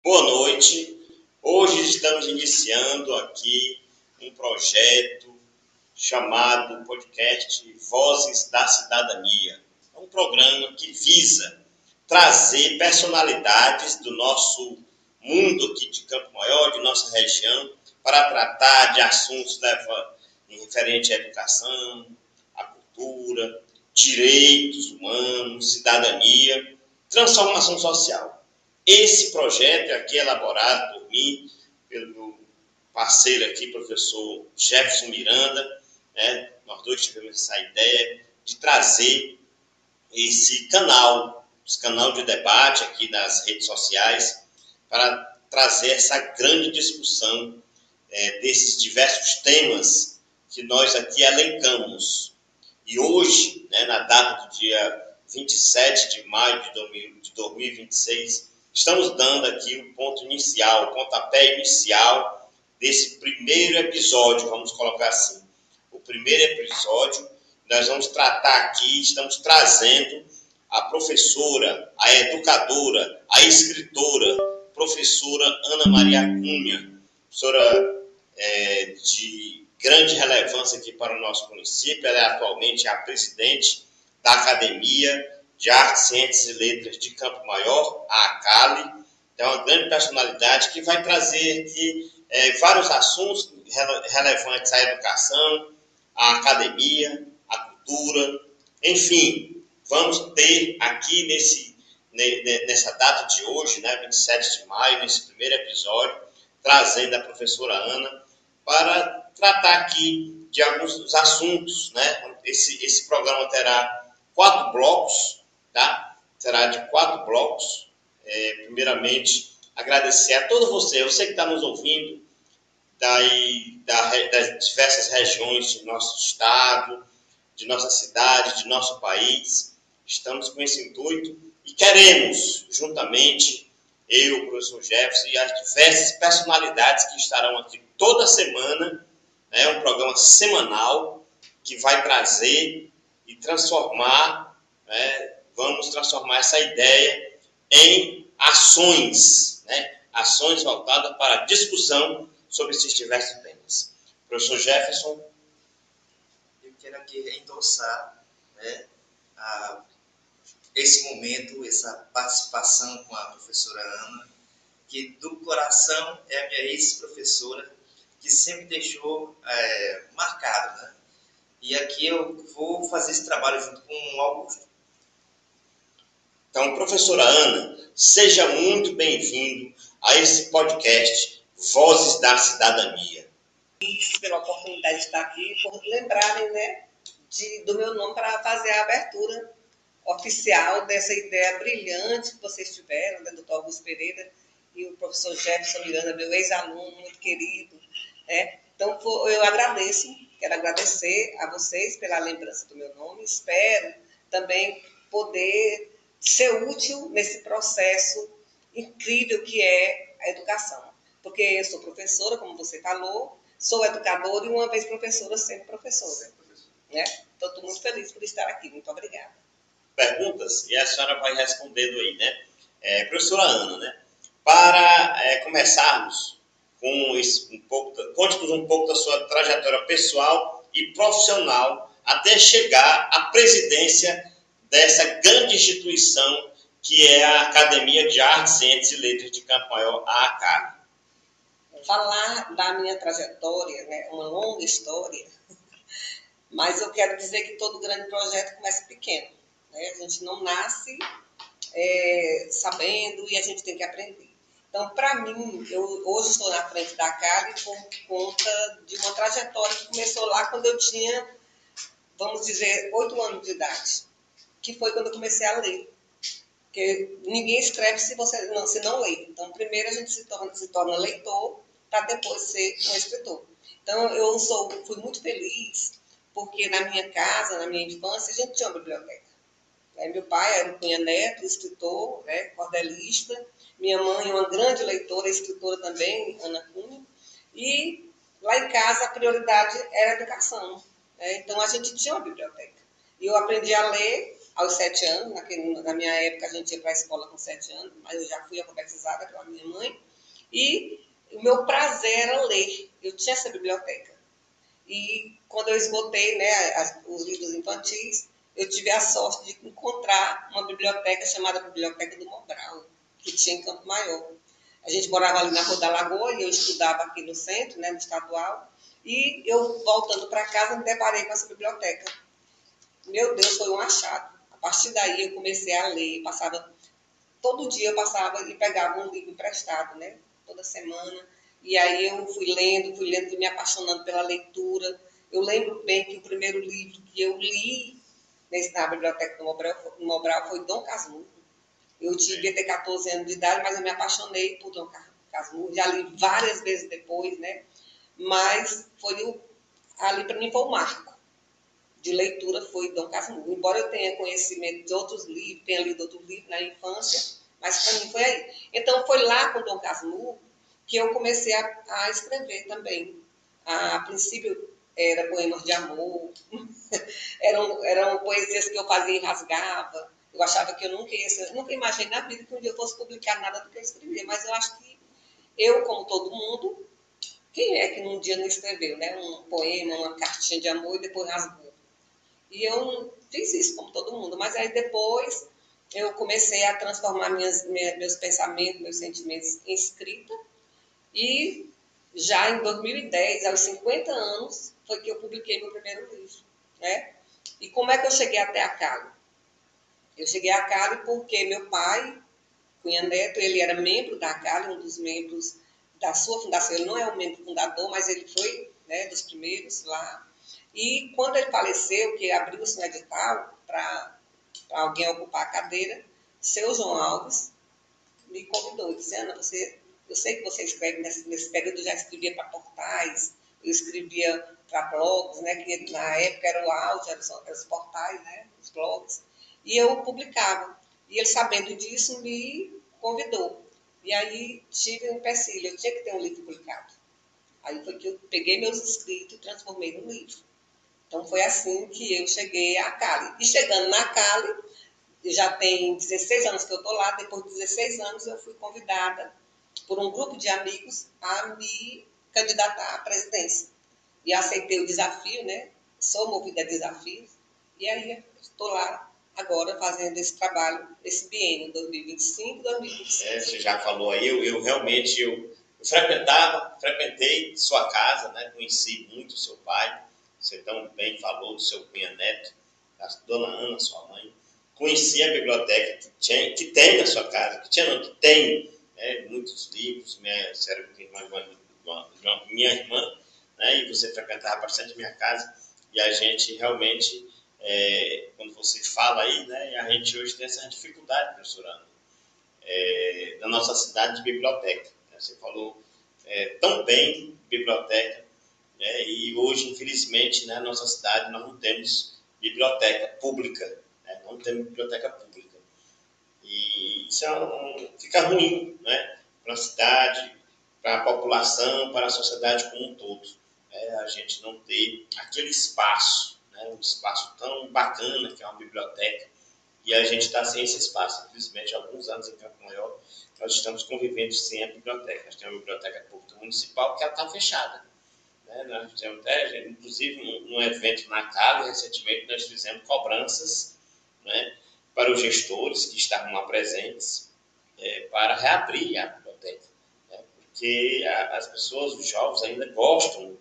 Boa noite. Hoje estamos iniciando aqui um projeto chamado podcast Vozes da Cidadania. É um programa que visa trazer personalidades do nosso mundo aqui de Campo Maior, de nossa região, para tratar de assuntos referentes à educação, à cultura, direitos humanos, cidadania, transformação social. Esse projeto aqui é elaborado por mim, pelo meu parceiro aqui, professor Jefferson Miranda, né? Nós dois tivemos essa ideia de trazer esse canal de debate aqui nas redes sociais, para trazer essa grande discussão desses diversos temas que nós aqui elencamos. E hoje, né, na data do dia 27 de maio de 2026, estamos dando aqui o ponto inicial, o pontapé inicial desse primeiro episódio, vamos colocar assim. O primeiro episódio, nós vamos tratar aqui, estamos trazendo a professora, a educadora, a escritora, professora Ana Maria Cunha, professora de grande relevância aqui para o nosso município. Ela é atualmente a presidente da Academia de Artes, Ciências e Letras de Campo Maior, a ACALI. É uma grande personalidade que vai trazer aqui vários assuntos relevantes à educação, à academia, à cultura, enfim, vamos ter aqui nessa data de hoje, né, 27 de maio, nesse primeiro episódio, trazendo a professora Ana para tratar aqui de alguns dos assuntos, né? Esse programa terá 4 blocos, tá? Será de 4 blocos. Primeiramente, agradecer a todo você que está nos ouvindo, das diversas regiões do nosso estado, de nossa cidade, de nosso país. Estamos com esse intuito e queremos, juntamente, eu, o professor Jefferson e as diversas personalidades que estarão aqui toda semana, né, um programa semanal que vai trazer e transformar, né, vamos transformar essa ideia em ações, né, ações voltadas para a discussão sobre esses diversos temas. Professor Jefferson. Eu quero aqui endossar, né, esse momento, essa participação com a professora Ana, que do coração é a minha ex-professora, que sempre deixou marcado, né? E aqui eu vou fazer esse trabalho junto com o Augusto. Então, professora Ana, seja muito bem-vindo a esse podcast Vozes da Cidadania. Pela oportunidade de estar aqui, por lembrarem, né, do meu nome para fazer a abertura oficial dessa ideia brilhante que vocês tiveram, né, doutor Augusto Pereira e o professor Jefferson Miranda, meu ex-aluno, muito querido. Né? Então, eu quero agradecer a vocês pela lembrança do meu nome. Espero também poder ser útil nesse processo incrível que é a educação. Porque eu sou professora, como você falou, sou educadora e uma vez professora, sempre professora. Né? Então, estou muito feliz por estar aqui. Muito obrigada. Perguntas e a senhora vai respondendo aí, né? Professora Ana, né? Para começarmos com conte-nos um pouco da sua trajetória pessoal e profissional até chegar à presidência dessa grande instituição que é a Academia de Artes, Ciências e Letras de Campo Maior, a ACALI. Falar da minha trajetória, né, uma longa história, mas eu quero dizer que todo grande projeto começa pequeno. Né? A gente não nasce sabendo e a gente tem que aprender. Então, para mim, eu hoje estou na frente da ACALI por conta de uma trajetória que começou lá quando eu tinha, vamos dizer, 8 anos de idade, que foi quando eu comecei a ler. Porque ninguém escreve se não lê. Então, primeiro a gente se torna leitor para depois ser um escritor. Então, fui muito feliz porque na minha casa, na minha infância, a gente tinha uma biblioteca. Meu pai era o Cunha Neto, escritor, né, cordelista. Minha mãe, uma grande leitora, escritora também, Ana Cunha. E lá em casa a prioridade era a educação. Né? Então, a gente tinha uma biblioteca. E eu aprendi a ler aos 7 anos. Na minha época, a gente ia para a escola com 7 anos, mas eu já fui alfabetizada pela minha mãe. E o meu prazer era ler. Eu tinha essa biblioteca. E quando eu esgotei, né, os livros infantis, eu tive a sorte de encontrar uma biblioteca chamada Biblioteca do Mobral, que tinha em Campo Maior. A gente morava ali na Rua da Lagoa e eu estudava aqui no centro, né, no estadual. E eu, voltando para casa, me deparei com essa biblioteca. Meu Deus, foi um achado. A partir daí eu comecei a ler, todo dia eu passava e pegava um livro emprestado, né? Toda semana. E aí eu fui lendo e me apaixonando pela leitura. Eu lembro bem que o primeiro livro que eu li na biblioteca do Mobral foi Dom Casmurro. Eu devia ter 14 anos de idade, mas eu me apaixonei por Dom Casmurro. Já li várias vezes depois, né? Mas ali para mim foi um marco de leitura, foi Dom Casmurro. Embora eu tenha conhecimento de outros livros, tenha lido outros livros na infância, mas para mim foi aí. Então foi lá com Dom Casmurro que eu comecei a escrever também. A princípio era poemas de amor, eram poesias que eu fazia e rasgava. Eu achava que eu nunca imaginei na vida que um dia eu fosse publicar nada do que eu escrevia, mas eu acho que eu, como todo mundo, quem é que num dia não escreveu, né? Um poema, uma cartinha de amor e depois rasgou? E eu fiz isso, como todo mundo. Mas aí depois eu comecei a transformar meus pensamentos, meus sentimentos em escrita. E já em 2010, aos 50 anos, foi que eu publiquei meu primeiro livro, né? E como é que eu cheguei até a Cali? Eu cheguei a Cali porque meu pai, Cunha Neto, ele era membro da Cali, um dos membros da sua fundação. Ele não é um membro fundador, mas ele foi, né, dos primeiros lá. E quando ele faleceu, que abriu-se um edital para alguém ocupar a cadeira, seu João Alves me convidou. Disse, Ana, eu sei que você escreve nesse período, eu já escrevia para portais, eu escrevia para blogs, né, que na época era o auge, eram os portais, né, os blogs, e eu publicava. E ele, sabendo disso, me convidou. E aí tive um empecilho, eu tinha que ter um livro publicado. Aí foi que eu peguei meus escritos e transformei num livro. Então foi assim que eu cheguei à Cali. E chegando na Cali, já tem 16 anos que eu estou lá, depois de 16 anos eu fui convidada por um grupo de amigos a me candidatar à presidência. E aceitei o desafio, né? Sou movida a desafios. E aí estou lá agora fazendo esse trabalho, esse biênio 2025-2026. Você já falou aí, eu realmente frequentei sua casa, né? Conheci muito o seu pai. Você tão bem falou do seu Cunha Neto, da dona Ana, sua mãe. Conheci a biblioteca que tem na sua casa, que tem, né, muitos livros, minha irmã, né, e você frequentava bastante minha casa, e a gente realmente, quando você fala aí, né, a gente hoje tem essa dificuldade, professora Ana, na nossa cidade de biblioteca. Né? Você falou tão bem biblioteca, né, e hoje, infelizmente, na nossa cidade nós não temos biblioteca pública, né, não temos biblioteca pública. E isso fica ruim, né, para a cidade, para a população, para a sociedade como um todo. A gente não ter aquele espaço, né, um espaço tão bacana que é uma biblioteca, e a gente está sem esse espaço. Infelizmente, há alguns anos em Campo Maior, nós estamos convivendo sem a biblioteca. Nós temos a biblioteca pública municipal que ela está fechada. Né? Nós temos inclusive, num evento na Cali, recentemente, nós fizemos cobranças, né, para os gestores que estavam lá presentes, para reabrir a biblioteca. Né? Porque as pessoas, os jovens, ainda gostam,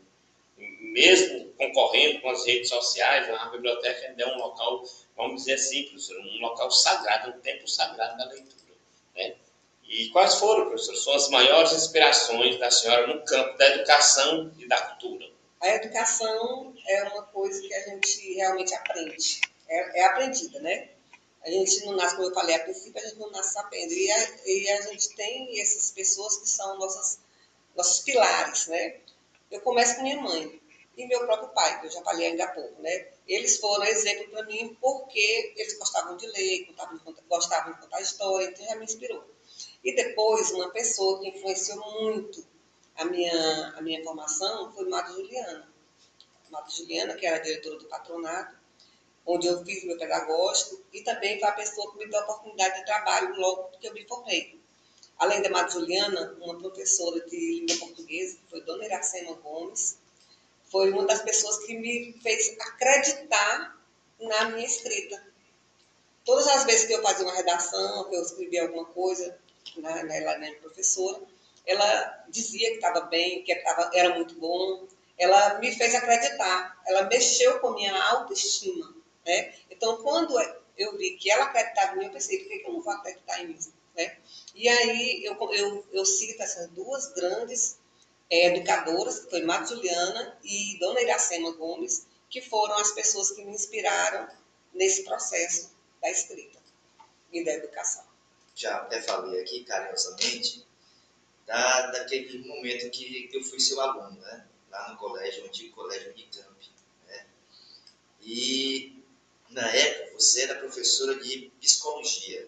mesmo concorrendo com as redes sociais, a biblioteca ainda é um local, vamos dizer assim, professor, um local sagrado, um tempo sagrado da leitura. Né? E quais foram, professor, suas maiores inspirações da senhora no campo da educação e da cultura? A educação é uma coisa que a gente realmente aprende, é aprendida, né? A gente não nasce, como eu falei, a princípio a gente não nasce sabendo. E a gente tem essas pessoas que são nossos pilares, né? Eu começo com minha mãe e meu próprio pai, que eu já falei ainda há pouco, né? Eles foram exemplo para mim porque eles gostavam de ler, gostavam de contar história, então já me inspirou. E depois, uma pessoa que influenciou muito a minha formação foi Madre Juliana. Madre Juliana, que era diretora do patronato, onde eu fiz meu pedagógico, e também foi a pessoa que me deu a oportunidade de trabalho logo que eu me formei. Além da Madre Juliana, uma professora de língua portuguesa, que foi Dona Iracema Gomes, foi uma das pessoas que me fez acreditar na minha escrita. Todas as vezes que eu fazia uma redação, que eu escrevia alguma coisa na minha professora, ela dizia que estava bem, que era muito bom. Ela me fez acreditar, ela mexeu com a minha autoestima. Né? Então, quando eu vi que ela acreditava em mim, eu pensei, por que eu não vou acreditar em mim? Né? E aí eu cito essas duas grandes educadoras, que foi Madre Juliana e Dona Iracema Gomes, que foram as pessoas que me inspiraram nesse processo da escrita e da educação. Já até falei aqui carinhosamente daquele momento que eu fui seu aluno, né? Lá no colégio, no antigo colégio Unicamp. Né? E na época você era professora de psicologia,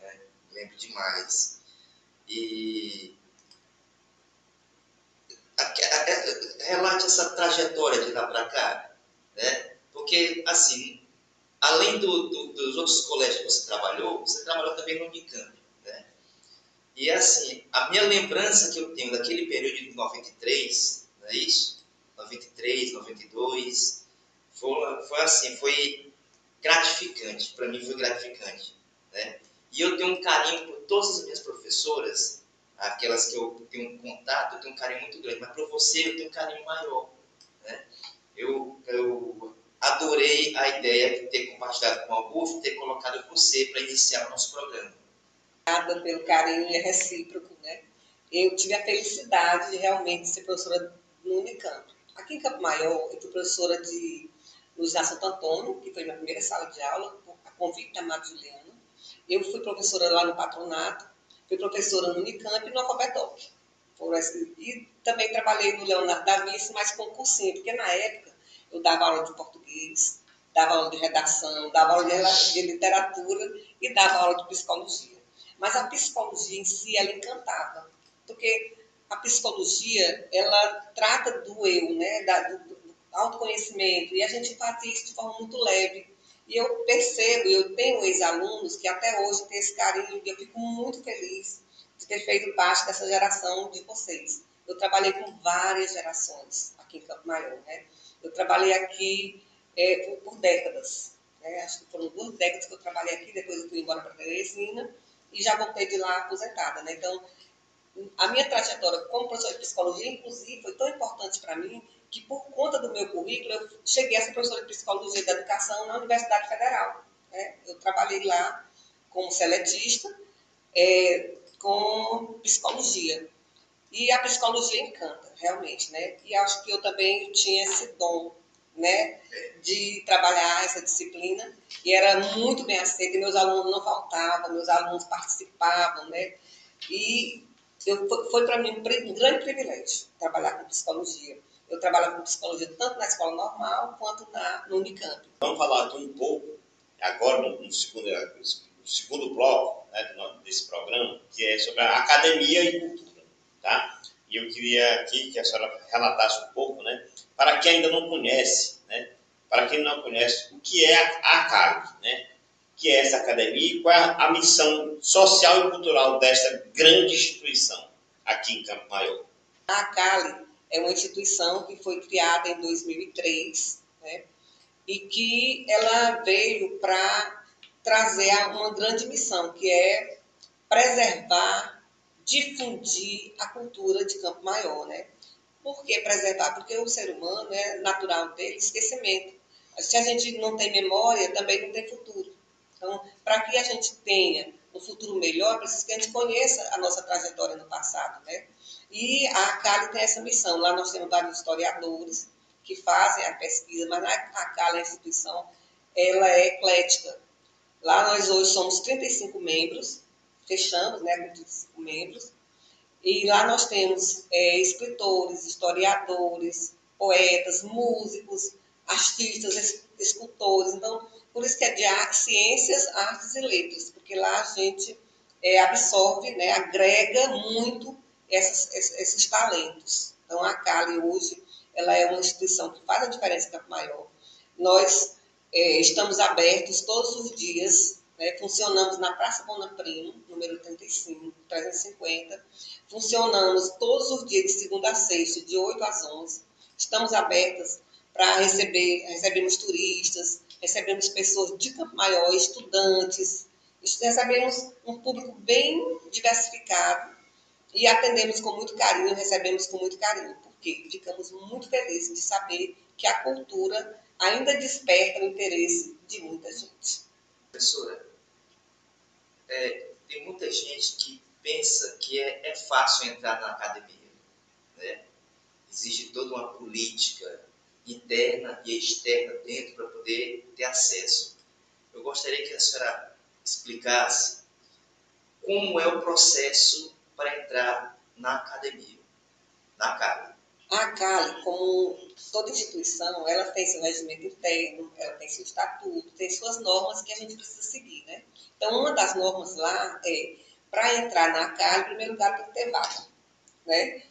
né? Lembro demais. E relate essa trajetória de lá para cá, né? Porque, assim, além dos outros colégios que você trabalhou também no Unicamp, né? E, assim, a minha lembrança que eu tenho daquele período de 93, não é isso? 93, 92, foi assim, foi gratificante, para mim foi gratificante, né? E eu tenho um carinho por todas as minhas professoras, aquelas que eu tenho um contato, eu tenho um carinho muito grande, mas por você eu tenho um carinho maior, né? Eu adorei a ideia de ter compartilhado com o Augusto, ter colocado você para iniciar o nosso programa. Obrigada pelo carinho e recíproco, né? Eu tive a felicidade de realmente ser professora no Unicamp. Aqui em Campo Maior, eu fui professora de Luiz Santo Antônio, que foi minha primeira sala de aula, a convite da Madre Juliana. Eu fui professora lá no patronato, fui professora no Unicamp e no Alfabetoc. E também trabalhei no Leonardo da Vinci, mas com cursinho, porque na época eu dava aula de português, dava aula de redação, dava aula de literatura e dava aula de psicologia. Mas a psicologia em si, ela encantava, porque a psicologia, ela trata do eu, né, do autoconhecimento, e a gente faz isso de forma muito leve. E eu percebo, eu tenho ex-alunos que até hoje têm esse carinho, e eu fico muito feliz de ter feito parte dessa geração de vocês. Eu trabalhei com várias gerações aqui em Campo Maior, né? Eu trabalhei aqui por décadas, né? Acho que foram 2 décadas que eu trabalhei aqui, depois eu fui embora para Teresina e já voltei de lá aposentada, né? Então, a minha trajetória como professora de psicologia, inclusive, foi tão importante para mim que, por conta do meu currículo, eu cheguei a ser professora de psicologia da educação na Universidade Federal. Né? Eu trabalhei lá como seletista, com psicologia. E a psicologia encanta, realmente, né? E acho que eu também tinha esse dom, né, de trabalhar essa disciplina, e era muito bem aceita, e meus alunos não faltavam, meus alunos participavam, né? E foi para mim um grande privilégio trabalhar com psicologia. Eu trabalho com psicologia tanto na escola normal quanto no Unicamp. Vamos falar um pouco, agora no segundo bloco, né, desse programa, que é sobre a academia e cultura. Tá? E eu queria aqui que a senhora relatasse um pouco, né, para quem ainda não conhece, né, para quem não conhece, o que é a ACALI, né, o que é essa academia e qual é a missão social e cultural desta grande instituição aqui em Campo Maior. A ACALI é uma instituição que foi criada em 2003, né, e que ela veio para trazer uma grande missão, que é preservar, difundir a cultura de Campo Maior, né? Por que preservar? Porque o ser humano é natural dele esquecimento. Se a gente não tem memória, também não tem futuro. Então, para que a gente tenha um futuro melhor, é preciso que a gente conheça a nossa trajetória no passado, né? E a CALI tem essa missão. Lá nós temos vários historiadores que fazem a pesquisa, mas a CALI, a instituição, ela é eclética. Lá nós hoje somos 35 membros, fechamos, né, com 35 membros, e lá nós temos escritores, historiadores, poetas, músicos, artistas, escultores. Então, por isso que é de ciências, artes e letras, porque lá a gente absorve, né, agrega muito esses talentos. Então, a CALI hoje ela é uma instituição que faz a diferença em Campo Maior. Nós Estamos abertos todos os dias, né? Funcionamos na Praça Bonaprimo, número 35, 350. Funcionamos todos os dias, de segunda a sexta, de 8 às 11. Estamos abertas para recebemos turistas, recebemos pessoas de Campo Maior, estudantes, recebemos um público bem diversificado e atendemos com muito carinho, recebemos com muito carinho, porque ficamos muito felizes de saber que a cultura ainda desperta o interesse de muita gente. Professora, tem muita gente que pensa que é fácil entrar na academia, né? Existe toda uma política interna e externa dentro para poder ter acesso. Eu gostaria que a senhora explicasse como é o processo para entrar na academia, na CALI. A CALI, como toda instituição, ela tem seu regimento interno, ela tem seu estatuto, tem suas normas que a gente precisa seguir, né? Então, uma das normas lá é, para entrar na CALI, em primeiro lugar, tem que ter vaga, né?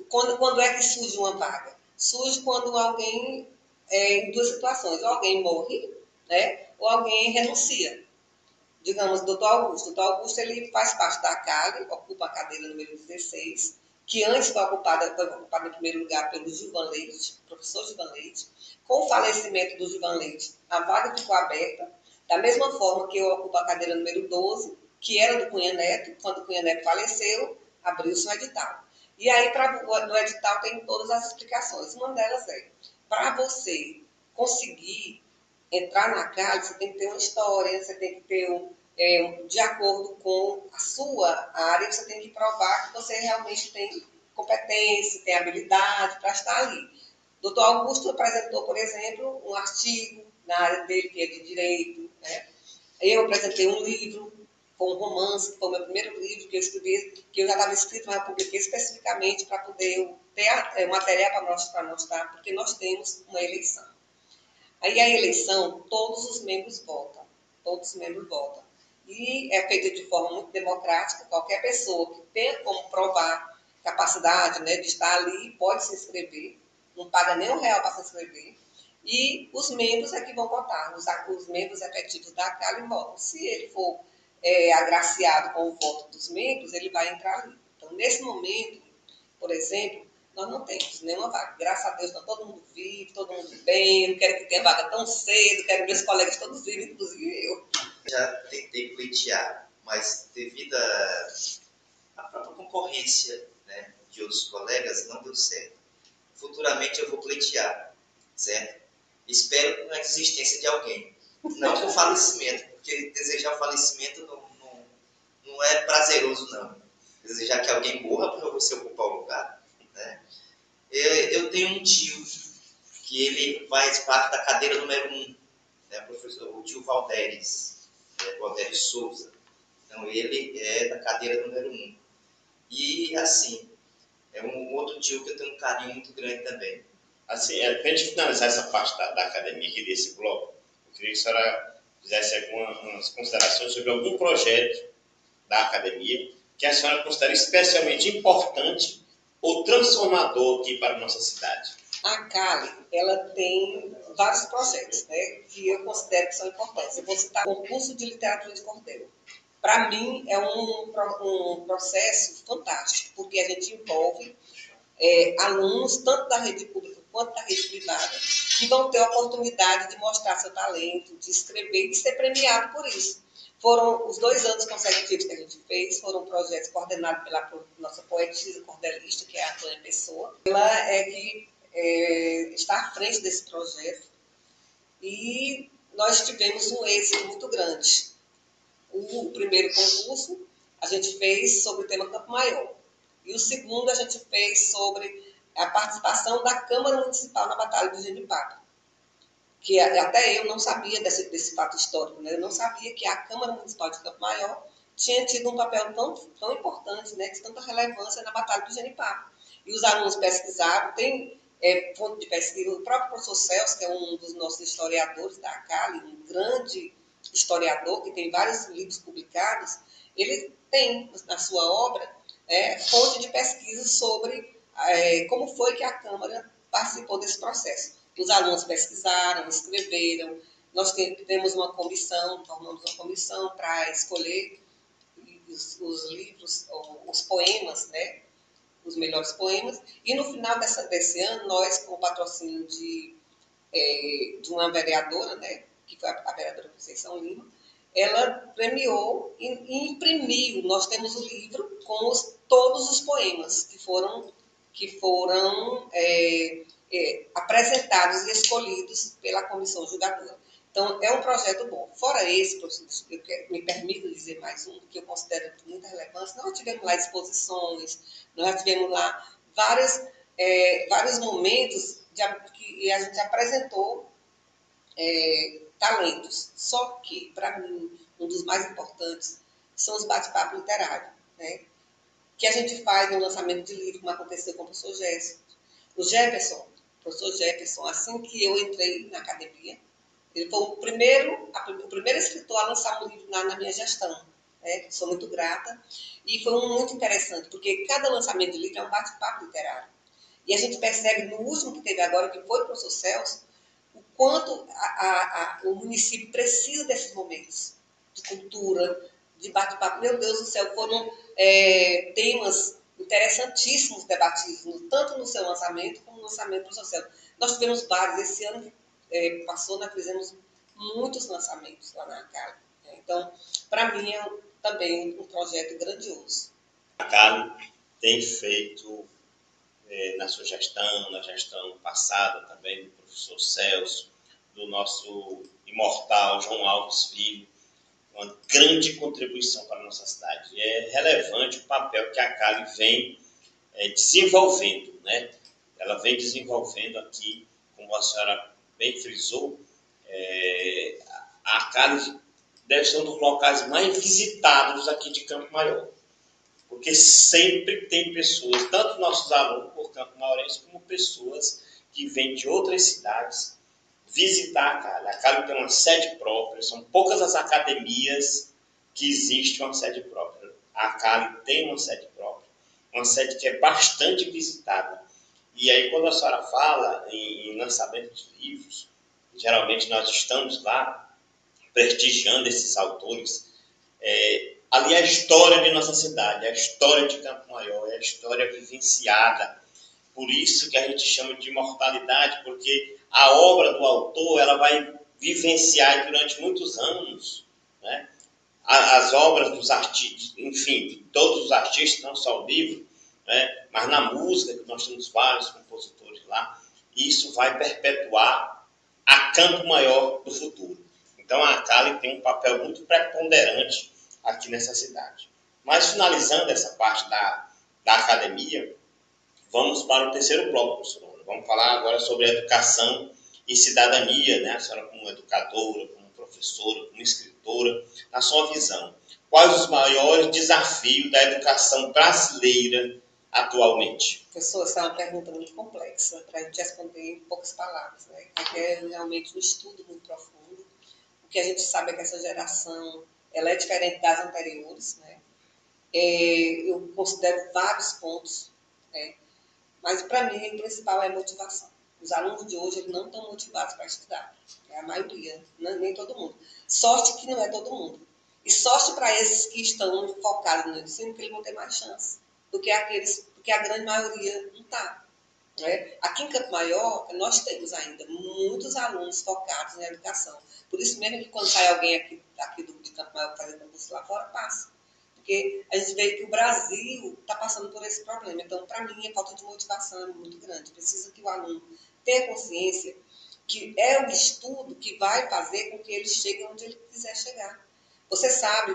Quando é que surge uma vaga? Surge quando alguém, em duas situações, ou alguém morre, né? Ou alguém renuncia. Digamos, doutor Augusto. Doutor Augusto, ele faz parte da CALI, ocupa a cadeira número 16, que antes foi ocupada em primeiro lugar pelo Gilvan Leite, professor Gilvan Leite. Com o falecimento do Gilvan Leite, a vaga ficou aberta, da mesma forma que eu ocupo a cadeira número 12, que era do Cunha Neto. Quando o Cunha Neto faleceu, abriu-se um edital. E aí, no edital, tem todas as explicações. Uma delas é, para você conseguir entrar na CALI, você tem que ter uma história, você tem que ter de acordo com a sua área, você tem que provar que você realmente tem competência, tem habilidade para estar ali. Doutor Augusto apresentou, por exemplo, um artigo na área dele, que é de direito, né? Eu apresentei um livro, com um romance, que foi o meu primeiro livro que eu escrevi, que eu já estava escrito, mas eu publiquei especificamente para poder ter material para mostrar, porque nós temos uma eleição. Aí a eleição, todos os membros votam. Todos os membros votam. E é feita de forma muito democrática. Qualquer pessoa que tenha como provar capacidade, né, de estar ali pode se inscrever. Não paga nem R$1 para se inscrever. E os membros é que vão votar. Os membros efetivos da CALI votam. Se ele for agraciado com o voto dos membros, ele vai entrar ali. Então, nesse momento, por exemplo, nós não temos nenhuma vaga. Graças a Deus, está todo mundo vivo, todo mundo bem. Eu não quero que tenha vaga tão cedo, quero que meus colegas todos vivos, inclusive eu. Já tentei pleitear, mas devido à própria concorrência, né, de outros colegas, não deu certo. Futuramente eu vou pleitear, certo? Espero com a desistência de alguém. Não com falecimento, porque desejar o falecimento não é prazeroso, não. Desejar que alguém morra para você ocupar o lugar, né? Eu tenho um tio que ele faz parte da cadeira número 1, né, o tio Valdéres, Valdéres Souza. Então, ele é da cadeira número 1. E, assim, é um outro tio que eu tenho um carinho muito grande também. Assim, para a gente finalizar essa parte da academia aqui desse bloco, eu queria que a senhora fizesse algumas considerações sobre algum projeto da academia que a senhora considera especialmente importante ou transformador aqui para a nossa cidade. A CALI, ela tem vários projetos, né, que eu considero que são importantes. Eu vou citar o concurso de literatura de cordel. Para mim, é um processo fantástico, porque a gente envolve alunos, tanto da rede pública quanto da rede privada, que vão ter a oportunidade de mostrar seu talento, de escrever e de ser premiado por isso. Foram os 2 anos consecutivos que a gente fez, foram projetos coordenados pela nossa poetisa cordelista, que é a Antônia Pessoa. Ela é que está à frente desse projeto e nós tivemos um êxito muito grande. O primeiro concurso a gente fez sobre o tema Campo Maior e o segundo a gente fez sobre a participação da Câmara Municipal na Batalha do Genipapo, que até eu não sabia desse fato histórico, né? Eu não sabia que a Câmara Municipal de Campo Maior tinha tido um papel tão importante, né, de tanta relevância na Batalha do Genipapo. E os alunos pesquisaram, tem fonte de pesquisa, o próprio professor Celso, que é um dos nossos historiadores da CALI, um grande historiador, que tem vários livros publicados, ele tem na sua obra fonte de pesquisa sobre como foi que a Câmara participou desse processo. Os alunos pesquisaram, escreveram. Nós temos uma comissão, formamos uma comissão para escolher os livros, os poemas, né? Os melhores poemas. E no final desse ano, nós, com o patrocínio de uma vereadora, né? Que foi a vereadora Conceição Lima, ela premiou e imprimiu. Nós temos o livro com todos os poemas que foram apresentados e escolhidos pela comissão julgadora. Então, é um projeto bom. Fora esse, me permito dizer mais um, que eu considero de muita relevância, nós tivemos lá exposições, nós tivemos lá vários momentos que a gente apresentou talentos. Só que, para mim, um dos mais importantes são os bate-papos literários, né? Que a gente faz no lançamento de livro, como aconteceu com o professor Gerson. O professor Jefferson, assim que eu entrei na academia, ele foi o primeiro escritor a lançar um livro na minha gestão. Né? Sou muito grata. E foi muito interessante, porque cada lançamento de livro é um bate-papo literário. E a gente percebe, no último que teve agora, que foi o professor Celso, o quanto o município precisa desses momentos de cultura, de bate-papo. Meu Deus do céu, foram temas interessantíssimos debatidos, tanto no seu lançamento como no lançamento do professor Celso. Nós tivemos vários. Esse ano passou, nós fizemos muitos lançamentos lá na Cali. Então, para mim, é também um projeto grandioso. A Cali tem feito, na sua gestão, na gestão passada também do professor Celso, do nosso imortal João Alves Filho, uma grande contribuição para a nossa cidade. E é relevante o papel que a Cali vem desenvolvendo, né? Ela vem desenvolvendo aqui, como a senhora bem frisou, a Cali deve ser um dos locais mais visitados aqui de Campo Maior, porque sempre tem pessoas, tanto nossos alunos por Campo Maurense, como pessoas que vêm de outras cidades visitar a Cali. A Cali tem uma sede própria, são poucas as academias que existem uma sede própria. A Cali tem uma sede própria, uma sede que é bastante visitada. E aí, quando a senhora fala em lançamento de livros, geralmente nós estamos lá prestigiando esses autores. Ali é a história de nossa cidade, é a história de Campo Maior, é a história vivenciada. Por isso que a gente chama de imortalidade, porque a obra do autor ela vai vivenciar durante muitos anos, né? As obras dos artistas, enfim, de todos os artistas, não só o livro, né? Mas na música, que nós temos vários compositores lá, isso vai perpetuar a Campo Maior do futuro. Então a Cali tem um papel muito preponderante aqui nessa cidade. Mas finalizando essa parte da academia, vamos para o terceiro bloco, professora. Vamos falar agora sobre educação e cidadania, né? A senhora como educadora, como professora, como escritora, na sua visão, quais os maiores desafios da educação brasileira atualmente? Professor, essa é uma pergunta muito complexa para a gente responder em poucas palavras, né? Requer realmente um estudo muito profundo. O que a gente sabe é que essa geração ela é diferente das anteriores, né? Eu considero vários pontos, né? Mas para mim o principal é a motivação. Os alunos de hoje eles não estão motivados para estudar, é a maioria, nem todo mundo. Sorte que não é todo mundo. E sorte para esses que estão focados no ensino, que eles vão ter mais chance do que a grande maioria não está. Né? Aqui em Campo Maior, nós temos ainda muitos alunos focados na educação. Por isso mesmo que quando sai alguém aqui de Campo Maior fazendo curso lá fora, passa. Porque a gente vê que o Brasil está passando por esse problema. Então, para mim, a falta de motivação é muito grande. Precisa que o aluno tenha consciência que é o estudo que vai fazer com que ele chegue onde ele quiser chegar. Você sabe,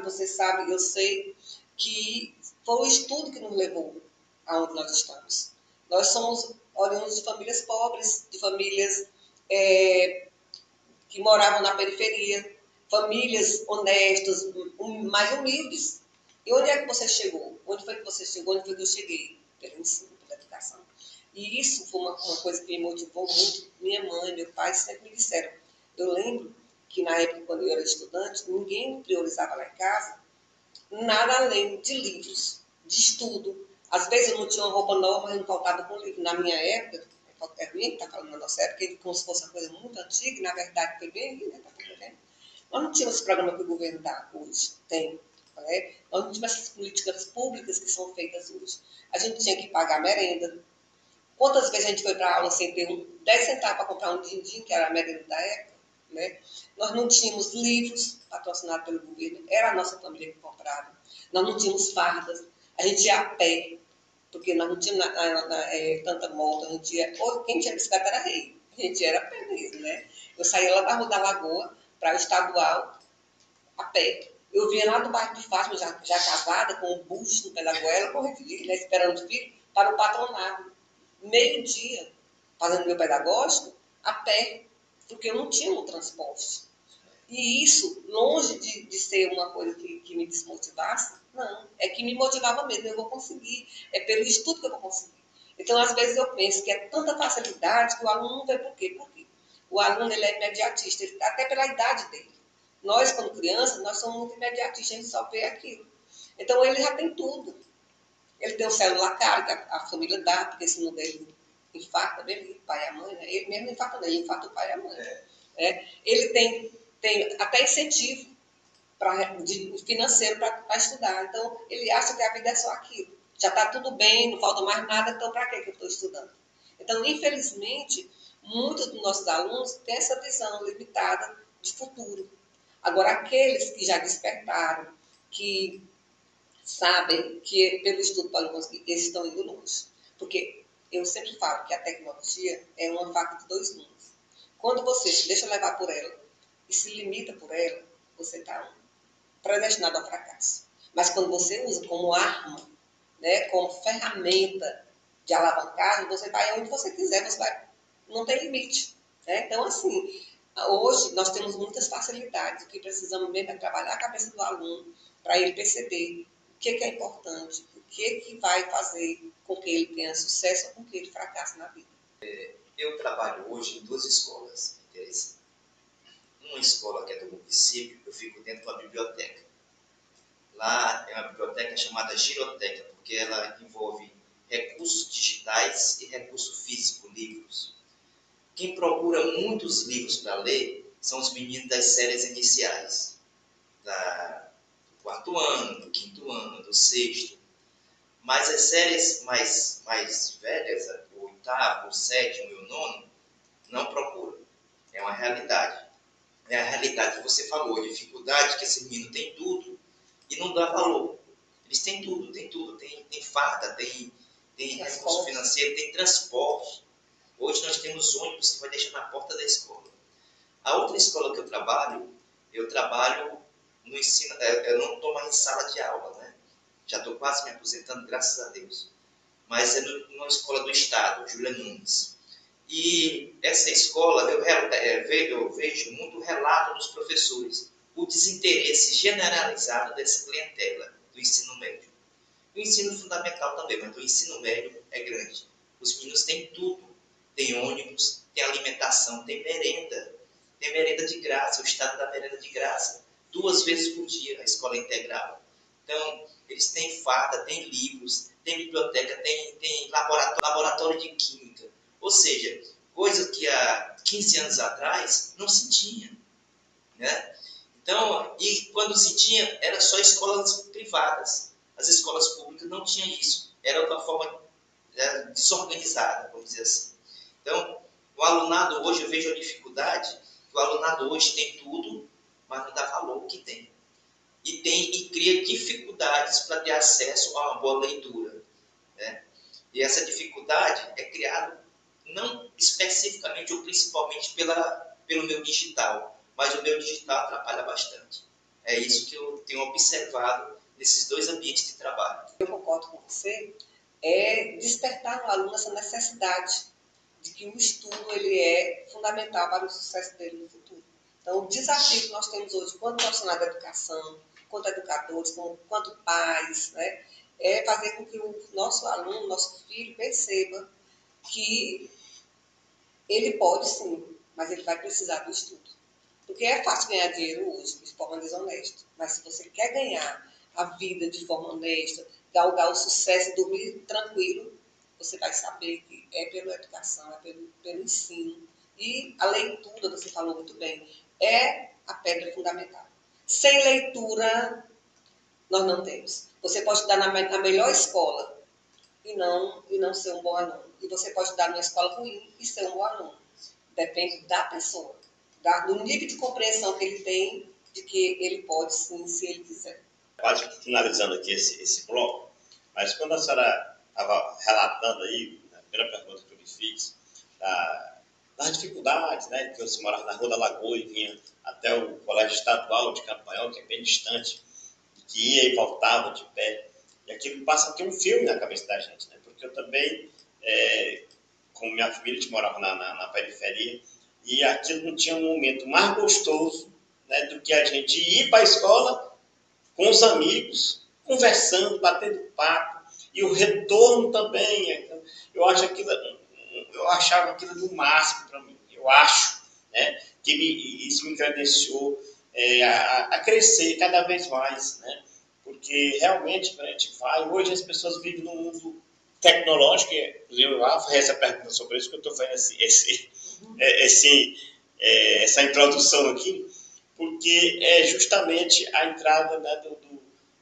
eu sei que foi o estudo que nos levou aonde nós estamos. Nós somos oriundos de famílias pobres, de famílias que moravam na periferia, famílias honestas, mais humildes. E onde é que você chegou? Onde foi que você chegou? Onde foi que eu cheguei? Pelo ensino, pela educação. E isso foi uma coisa que me motivou muito. Minha mãe, meu pai sempre me disseram. Eu lembro que na época, quando eu era estudante, ninguém priorizava lá em casa nada além de livros, de estudo. Às vezes eu não tinha uma roupa nova, mas não faltava com livro. Na minha época, é ruim, está falando na nossa época, como se fosse uma coisa muito antiga, e na verdade foi bem ali, né? Nós não tínhamos esse programa que o governo dá hoje, tem. Né? Nós não tínhamos essas políticas públicas que são feitas hoje. A gente tinha que pagar merenda. Quantas vezes a gente foi para a aula sem ter 10 centavos para comprar um din-din, que era a merenda da época? Né? Nós não tínhamos livros patrocinados pelo governo, era a nossa família que comprava. Nós não tínhamos fardas, a gente ia a pé, porque nós não tínhamos tanta moto, a gente ia, ou quem tinha bicicleta era rei, a gente era a pé mesmo, né? Eu saía lá da Rua da Lagoa para o estadual a pé. Eu vinha lá do bairro de Fátima, já casada, com o bucho no pé da goela, correndo né, esperando o filho, para o patronato. Meio-dia, fazendo meu pedagógico, a pé, porque eu não tinha um transporte. E isso, longe de ser uma coisa que me desmotivasse, não, é que me motivava mesmo, eu vou conseguir, é pelo estudo que eu vou conseguir. Então, às vezes eu penso que é tanta facilidade que o aluno não vê por quê. Por quê? O aluno ele é imediatista, até pela idade dele. Nós, quando crianças, nós somos muito imediatistas, a gente só vê aquilo. Então, ele já tem tudo. Ele tem um celular caro, que a família dá, porque se não der, ele infarta mesmo, o pai e a mãe, né? Ele mesmo não infarta, não, ele infarta o pai e a mãe. Ele tem até incentivo financeiro para estudar. Então, ele acha que a vida é só aquilo. Já está tudo bem, não falta mais nada, então para que eu estou estudando? Então, infelizmente, muitos dos nossos alunos têm essa visão limitada de futuro. Agora, aqueles que já despertaram, que sabem que pelo estudo podem conseguir, eles estão indo longe. Porque eu sempre falo que a tecnologia é uma faca de dois gumes. Quando você se deixa levar por ela e se limita por ela, você está predestinado ao fracasso. Mas quando você usa como arma, né, como ferramenta de alavancagem, você vai onde você quiser, você vai, não tem limite. Né? Então, assim, hoje nós temos muitas facilidades, o que precisamos mesmo é trabalhar a cabeça do aluno para ele perceber o que é importante, o que vai fazer com que ele tenha sucesso ou com que ele fracasse na vida. Eu trabalho hoje em duas escolas, interessante. Uma escola que é do município, eu fico dentro de uma biblioteca. Lá é uma biblioteca chamada Giroteca, porque ela envolve recursos digitais e recurso físico, livros. Quem procura muitos livros para ler são os meninos das séries iniciais, do quarto ano, do quinto ano, do sexto. Mas as séries mais velhas, o oitavo, o sétimo e o nono, não procuram. É uma realidade. É a realidade que você falou, a dificuldade que esse menino tem tudo e não dá valor. Eles têm tudo. Tem farda, tem recurso financeiro, tem transporte. Hoje nós temos ônibus que vai deixar na porta da escola. A outra escola que eu trabalho no ensino, eu não estou mais em sala de aula, né? Já estou quase me aposentando, graças a Deus. Mas é numa escola do Estado, Júlia Nunes. E essa escola, eu vejo muito relato dos professores, o desinteresse generalizado dessa clientela do ensino médio. O ensino fundamental também, mas o ensino médio é grande. Os meninos têm tudo. Tem ônibus, tem alimentação, tem merenda de graça, o Estado dá merenda de graça, 2 vezes por dia, a escola integral. Então, eles têm farda, têm livros, tem biblioteca, tem laboratório de química. Ou seja, coisa que há 15 anos atrás não se tinha. Né? Então, e quando se tinha, era só escolas privadas. As escolas públicas não tinham isso. Era de uma forma desorganizada, vamos dizer assim. Então, o alunado hoje, eu vejo a dificuldade, que o alunado hoje tem tudo, mas não dá valor ao que tem. E cria dificuldades para ter acesso a uma boa leitura. Né? E essa dificuldade é criada não especificamente ou principalmente pelo meu digital, mas o meu digital atrapalha bastante. É isso que eu tenho observado nesses 2 ambientes de trabalho. Eu concordo com você, é despertar no aluno essa necessidade de que o estudo ele é fundamental para o sucesso dele no futuro. Então, o desafio que nós temos hoje, quanto profissionais da educação, quanto educadores, quanto pais, né, é fazer com que o nosso aluno, nosso filho, perceba que ele pode sim, mas ele vai precisar do estudo. Porque é fácil ganhar dinheiro hoje de forma desonesta, mas se você quer ganhar a vida de forma honesta, galgar o sucesso e dormir tranquilo, você vai saber que é pela educação, é pelo ensino. E a leitura, você falou muito bem, é a pedra fundamental. Sem leitura, nós não temos. Você pode estudar na melhor escola e não ser um bom aluno. E você pode estudar numa escola ruim e ser um bom aluno. Depende da pessoa, do nível de compreensão que ele tem, de que ele pode sim, se ele quiser. Quase finalizando aqui esse bloco, mas quando a senhora estava relatando aí, a primeira pergunta que eu me fiz, das dificuldades, né, que você morava na Rua da Lagoa e vinha até o Colégio Estadual de Campanhão, que é bem distante, que ia e voltava de pé, e aquilo passa aqui um filme na cabeça da gente, né, porque eu também, como minha família, a gente morava na periferia, e aquilo não tinha um momento mais gostoso, né, do que a gente ir para a escola com os amigos, conversando, batendo papo, e o retorno também. Eu achava aquilo do máximo para mim. Eu acho, né, que isso me credenciou a crescer cada vez mais, né? Porque realmente, quando a gente vai, hoje as pessoas vivem num mundo tecnológico, eu fazer essa pergunta sobre isso, que eu estou fazendo essa introdução aqui, porque é justamente a entrada, né,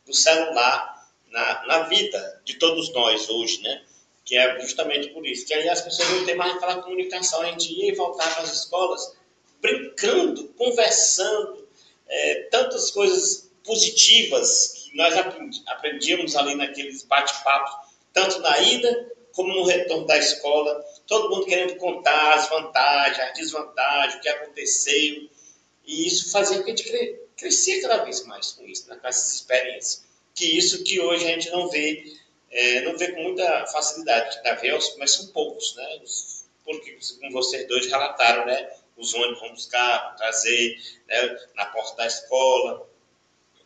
do celular na vida de todos nós hoje, né? Que é justamente por isso. Que aí as pessoas não têm mais aquela comunicação, a gente ia e voltar para as escolas brincando, conversando, tantas coisas positivas que nós aprendíamos ali naqueles bate-papos, tanto na ida como no retorno da escola, todo mundo querendo contar as vantagens, as desvantagens, o que aconteceu. E isso fazia com que a gente crescia cada vez mais com isso, né, com essas experiências. Que isso que hoje a gente não vê com muita facilidade. Mas são poucos, né? Porque, como vocês dois relataram, né? Os ônibus vão buscar, trazer, né, na porta da escola.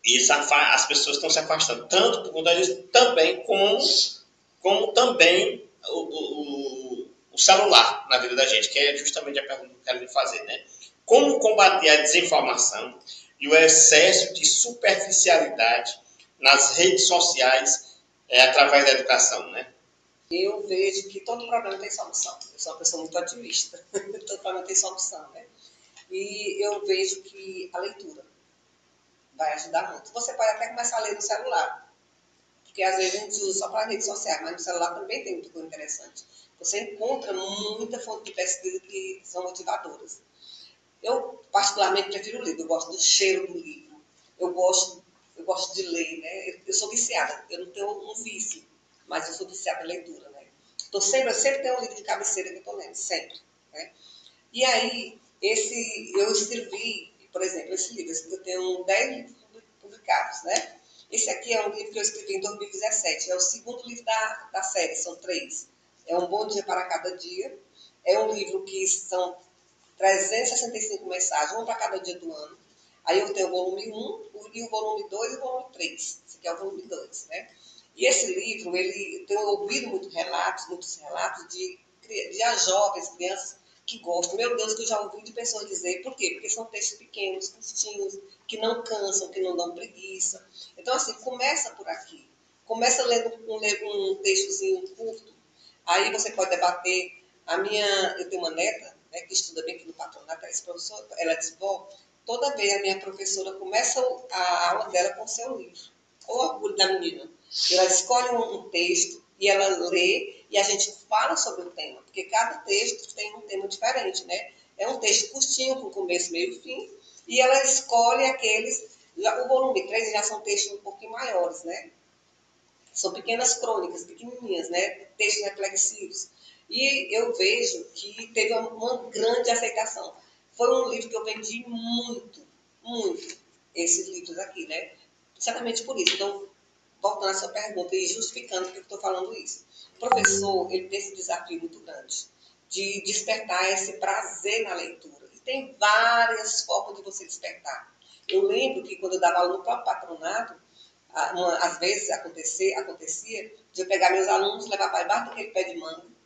E as pessoas estão se afastando, tanto por conta disso, também como também o celular na vida da gente, que é justamente a pergunta que eu quero lhe fazer, né? Como combater a desinformação e o excesso de superficialidade nas redes sociais através da educação, né? Eu vejo que todo problema tem solução. Eu sou uma pessoa muito otimista. Todo problema tem solução, né? E eu vejo que a leitura vai ajudar muito. Você pode até começar a ler no celular, porque às vezes a gente usa só para redes sociais, mas no celular também tem muita coisa interessante. Você encontra muita fonte de pesquisa que são motivadoras. Eu, particularmente, prefiro o livro. Eu gosto do cheiro do livro. Eu gosto de ler, né? Eu sou viciada. Eu não tenho um vício, mas eu sou viciada em leitura, né? Eu sempre tenho um livro de cabeceira que eu estou lendo, sempre, né? E aí, eu escrevi, por exemplo, esse livro. Eu tenho 10 livros publicados, né? Esse aqui é um livro que eu escrevi em 2017. É o segundo livro da série, são 3. É Um Bom Dia para Cada Dia. É um livro que são 365 mensagens, uma para cada dia do ano. Aí eu tenho o volume 1, o volume 2 e o volume 3. Esse aqui é o volume 2, né? E esse livro, eu tenho ouvido muitos relatos de jovens, crianças que gostam. Meu Deus, que eu já ouvi de pessoas dizer. Por quê? Porque são textos pequenos, curtinhos, que não cansam, que não dão preguiça. Então, assim, começa por aqui. Começa lendo um textozinho curto. Aí você pode debater. Eu tenho uma neta, né, que estuda bem aqui no patronato, essa professora, ela diz, bom, toda vez a minha professora começa a aula dela com o seu livro. O orgulho da menina. Ela escolhe um texto e ela lê e a gente fala sobre o tema, porque cada texto tem um tema diferente, né? É um texto curtinho, com começo, meio e fim, e ela escolhe o volume 3 já são textos um pouquinho maiores, né? São pequenas crônicas, pequenininhas, né? Textos reflexivos. E eu vejo que teve uma grande aceitação. Foi um livro que eu vendi muito, muito, esses livros aqui, né? Exatamente por isso. Então, voltando à sua pergunta e justificando porque eu estou falando isso. O professor, ele tem esse desafio muito grande de despertar esse prazer na leitura. E tem várias formas de você despertar. Eu lembro que quando eu dava aula no próprio patronato, às vezes acontecia de eu pegar meus alunos, levar para debaixo daquele pé de manga,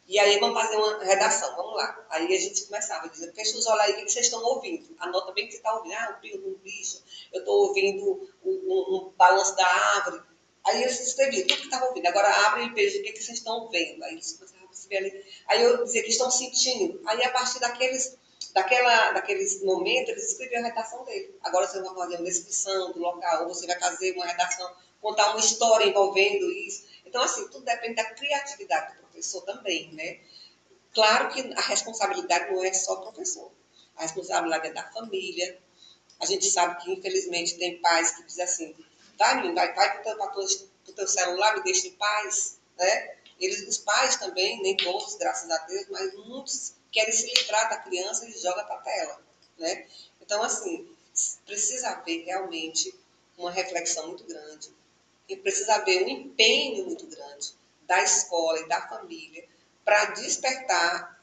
e aí vamos fazer uma redação, vamos lá. Aí a gente começava a dizer, fecha os olhos aí, o que vocês estão ouvindo? Anota bem o que você está ouvindo. O pio de um bicho, eu estou ouvindo um balanço da árvore. Aí eles escreviam tudo que estavam ouvindo. Agora abre e veja o que vocês estão vendo. Aí eles começavam a escrever ali. Aí eu dizia que estão sentindo. Aí a partir daqueles momentos, eles escreviam a redação dele. Agora você vai fazer uma descrição do local, ou você vai fazer uma redação, contar uma história envolvendo isso. Então, assim, tudo depende da criatividade do professor também, né? Claro que a responsabilidade não é só do professor. A responsabilidade é da família. A gente sabe que, infelizmente, tem pais que dizem assim, vai, menino, vai para o teu celular, me deixa em paz, né? Os pais também, nem todos, graças a Deus, mas muitos querem se livrar da criança e jogam para a tela, né? Então, assim, precisa haver realmente uma reflexão muito grande e precisa haver um empenho muito grande da escola e da família para despertar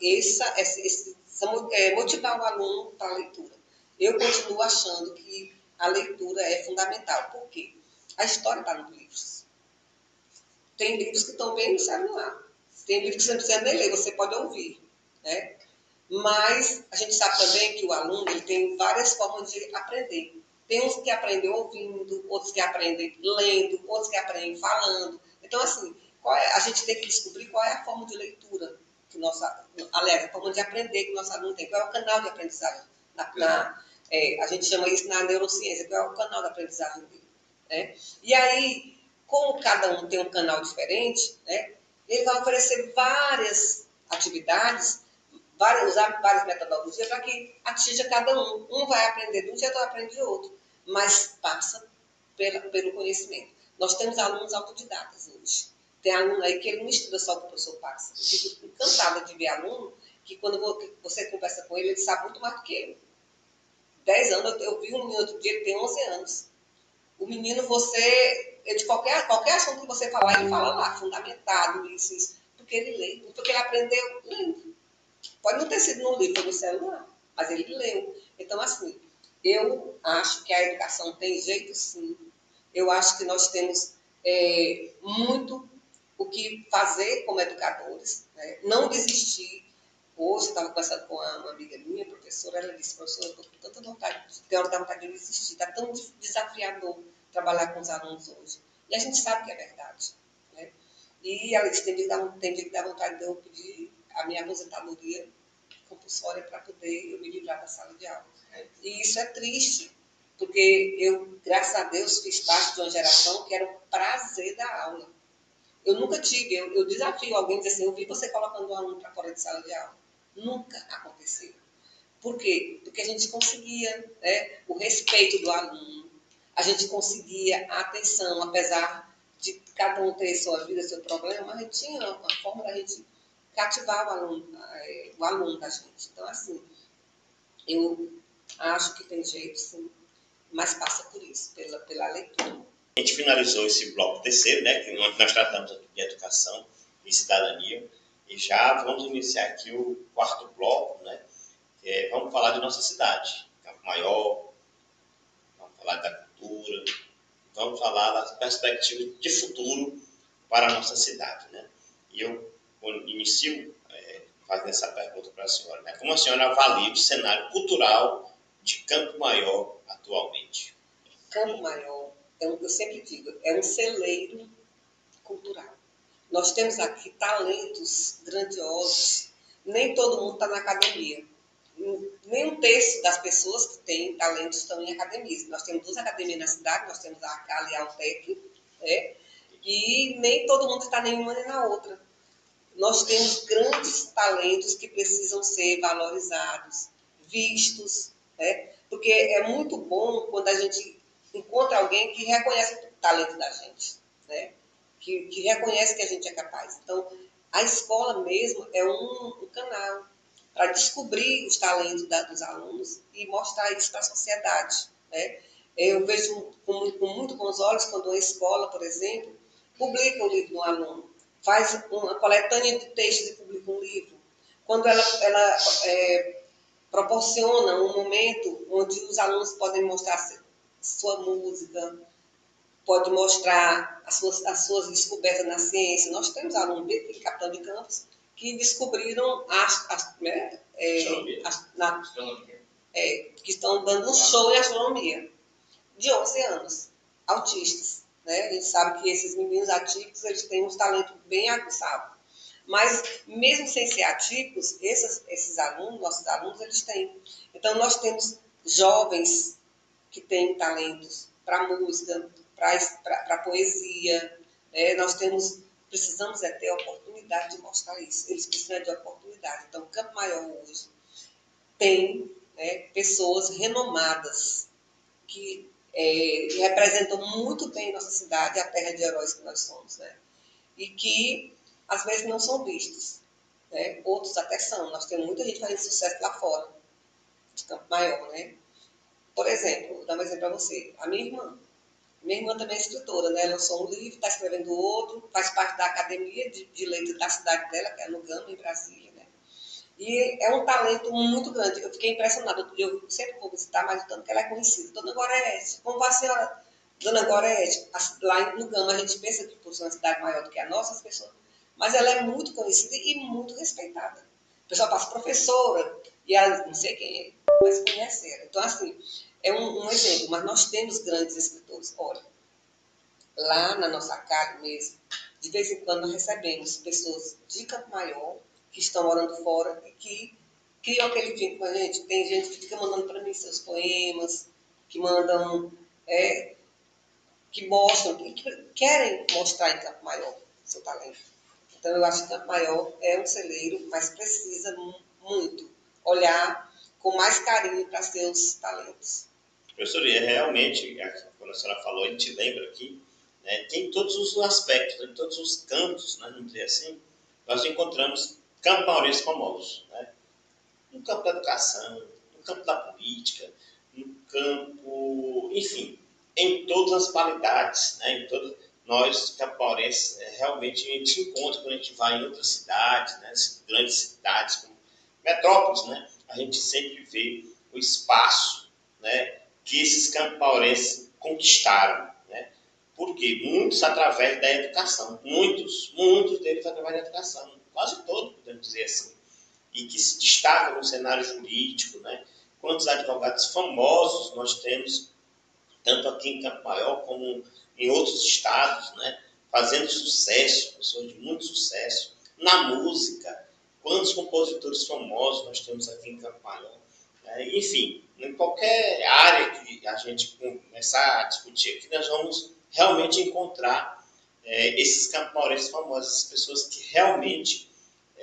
motivar o aluno para a leitura. Eu continuo achando que a leitura é fundamental. Por quê? A história está nos livros. Tem livros que estão bem no celular. Tem livros que você não precisa nem ler, você pode ouvir, né? Mas a gente sabe também que o aluno ele tem várias formas de aprender. Tem uns que aprendem ouvindo, outros que aprendem lendo, outros que aprendem falando. Então, assim, a gente tem que descobrir qual é a forma de leitura que a forma de aprender que o nosso aluno tem. Qual é o canal de aprendizagem? A gente chama isso na neurociência, qual é o canal de aprendizagem dele. Né? E aí, como cada um tem um canal diferente, né, ele vai oferecer várias atividades, usar várias metodologias para que atinja cada um. Um vai aprender de um jeito, outro aprende de outro, mas passa pelo conhecimento. Nós temos alunos autodidatas hoje. Tem aluno aí que ele não estuda só o que o professor passa. Eu fico encantada de ver aluno que quando você conversa com ele, ele sabe muito mais do que eu. 10 anos, eu vi um menino outro dia, ele tem 11 anos. O menino, de qualquer assunto que você falar, ele fala lá, fundamentado, isso. Porque ele lê, porque ele aprendeu lendo. Pode não ter sido no livro, no celular, mas ele leu. Então, assim, eu acho que a educação tem jeito, sim. Eu acho que nós temos muito o que fazer como educadores, né? Não desistir. Hoje, eu estava conversando com uma amiga minha, professora, ela disse, professora, eu estou com tanta vontade, tenho hora da vontade de desistir, está tão desafiador trabalhar com os alunos hoje. E a gente sabe que é verdade. Né? E ela disse, tem dia que dá vontade de eu pedir a minha aposentadoria compulsória para poder eu me livrar da sala de aula. E isso é triste, porque eu, graças a Deus, fiz parte de uma geração que era o prazer da aula. Eu nunca tive, eu desafio alguém dizer assim, eu vi você colocando um aluno para fora de sala de aula. Nunca aconteceu. Por quê? Porque a gente conseguia, né, o respeito do aluno, a gente conseguia a atenção, apesar de cada um ter sua vida, seu problema, a gente tinha uma forma da gente cativar o aluno da gente. Então, assim, eu acho que tem jeito, sim, mas passa por isso, pela leitura. A gente finalizou esse bloco terceiro, né, que nós tratamos aqui de educação e cidadania, e já vamos iniciar aqui o quarto bloco, né, vamos falar de nossa cidade, Campo Maior, vamos falar da cultura, vamos falar das perspectivas de futuro para a nossa cidade, né. E eu inicio fazendo essa pergunta para a senhora, né, como a senhora avalia o cenário cultural de Campo Maior atualmente? Campo Maior, eu sempre digo, é um celeiro cultural. Nós temos aqui talentos grandiosos, nem todo mundo está na academia. Nem um terço das pessoas que têm talentos estão em academias. Nós temos 2 academias na cidade, nós temos a Cali e a Altec, né? E nem todo mundo está nenhuma nem na outra. Nós temos grandes talentos que precisam ser valorizados, vistos, né? Porque é muito bom quando a gente encontra alguém que reconhece o talento da gente, né? Que reconhece que a gente é capaz. Então, a escola mesmo é um canal para descobrir os talentos dos alunos e mostrar isso para a sociedade, né? Eu vejo com muito bons olhos quando uma escola, por exemplo, publica o livro do aluno, faz uma coletânea de textos e publica um livro. Quando ela proporciona um momento onde os alunos podem mostrar sua música, pode mostrar as suas descobertas na ciência. Nós temos alunos de Capitão de Campos que descobriram que estão dando um show em astronomia, de 11 anos, autistas. né? A gente sabe que esses meninos atípicos, eles têm um talento bem aguçado. Mas, mesmo sem ser atípicos, esses alunos, nossos alunos, eles têm. Então, nós temos jovens que têm talentos para música, para poesia, né? Precisamos ter a oportunidade de mostrar isso. Eles precisam de oportunidade. Então, o Campo Maior hoje tem, né, pessoas renomadas que representam muito bem nossa cidade, a terra de heróis que nós somos, né? E que às vezes não são vistos, né? Outros até são. Nós temos muita gente fazendo sucesso lá fora, de Campo Maior, né? Por exemplo, vou dar um exemplo para você. Minha irmã também é escritora, né? Lançou um livro, está escrevendo outro, faz parte da academia de letras da cidade dela, que é no Gama, em Brasília, né? E é um talento muito grande. Eu fiquei impressionada. Eu sempre vou visitar, mas o tanto que ela é conhecida. Dona Gorete, como vai a senhora? Dona Gorete, lá no Gama a gente pensa que por ser uma cidade maior do que a nossa, as pessoas... Mas ela é muito conhecida e muito respeitada. O pessoal passa professora, e ela, não sei quem é, mas conhece ela. Então, assim, é um exemplo. Mas nós temos grandes escritores. Olha, lá na nossa casa mesmo, de vez em quando nós recebemos pessoas de Campo Maior que estão morando fora e que criam aquele vínculo com a gente. Tem gente que fica mandando para mim seus poemas, que mandam, que mostram, que querem mostrar em Campo Maior seu talento. Então, eu acho que Campo Maior é um celeiro, mas precisa muito olhar com mais carinho para seus talentos. Professor, e realmente, quando a senhora falou, a gente lembra aqui, né, tem todos os aspectos, em todos os campos, né, vamos dizer assim, nós encontramos campaurenses famosos, né? No campo da educação, no campo da política, no campo, enfim, em todas as qualidades, né? Nós, campaurenses, realmente a gente encontra quando a gente vai em outras cidades, né? Grandes cidades, como metrópoles, né? A gente sempre vê o espaço, né, que esses campaurenses conquistaram, né? Porque muitos através da educação, muitos deles através da educação, quase todos, podemos dizer assim, e que se destacam no cenário jurídico, né? Quantos advogados famosos nós temos, tanto aqui em Campo Maior como em outros estados, né? Fazendo sucesso, pessoas de muito sucesso, na música, quantos compositores famosos nós temos aqui em Campo Maior. Enfim, em qualquer área que a gente começar a discutir aqui, nós vamos realmente encontrar esses campaurenses famosos, essas pessoas que realmente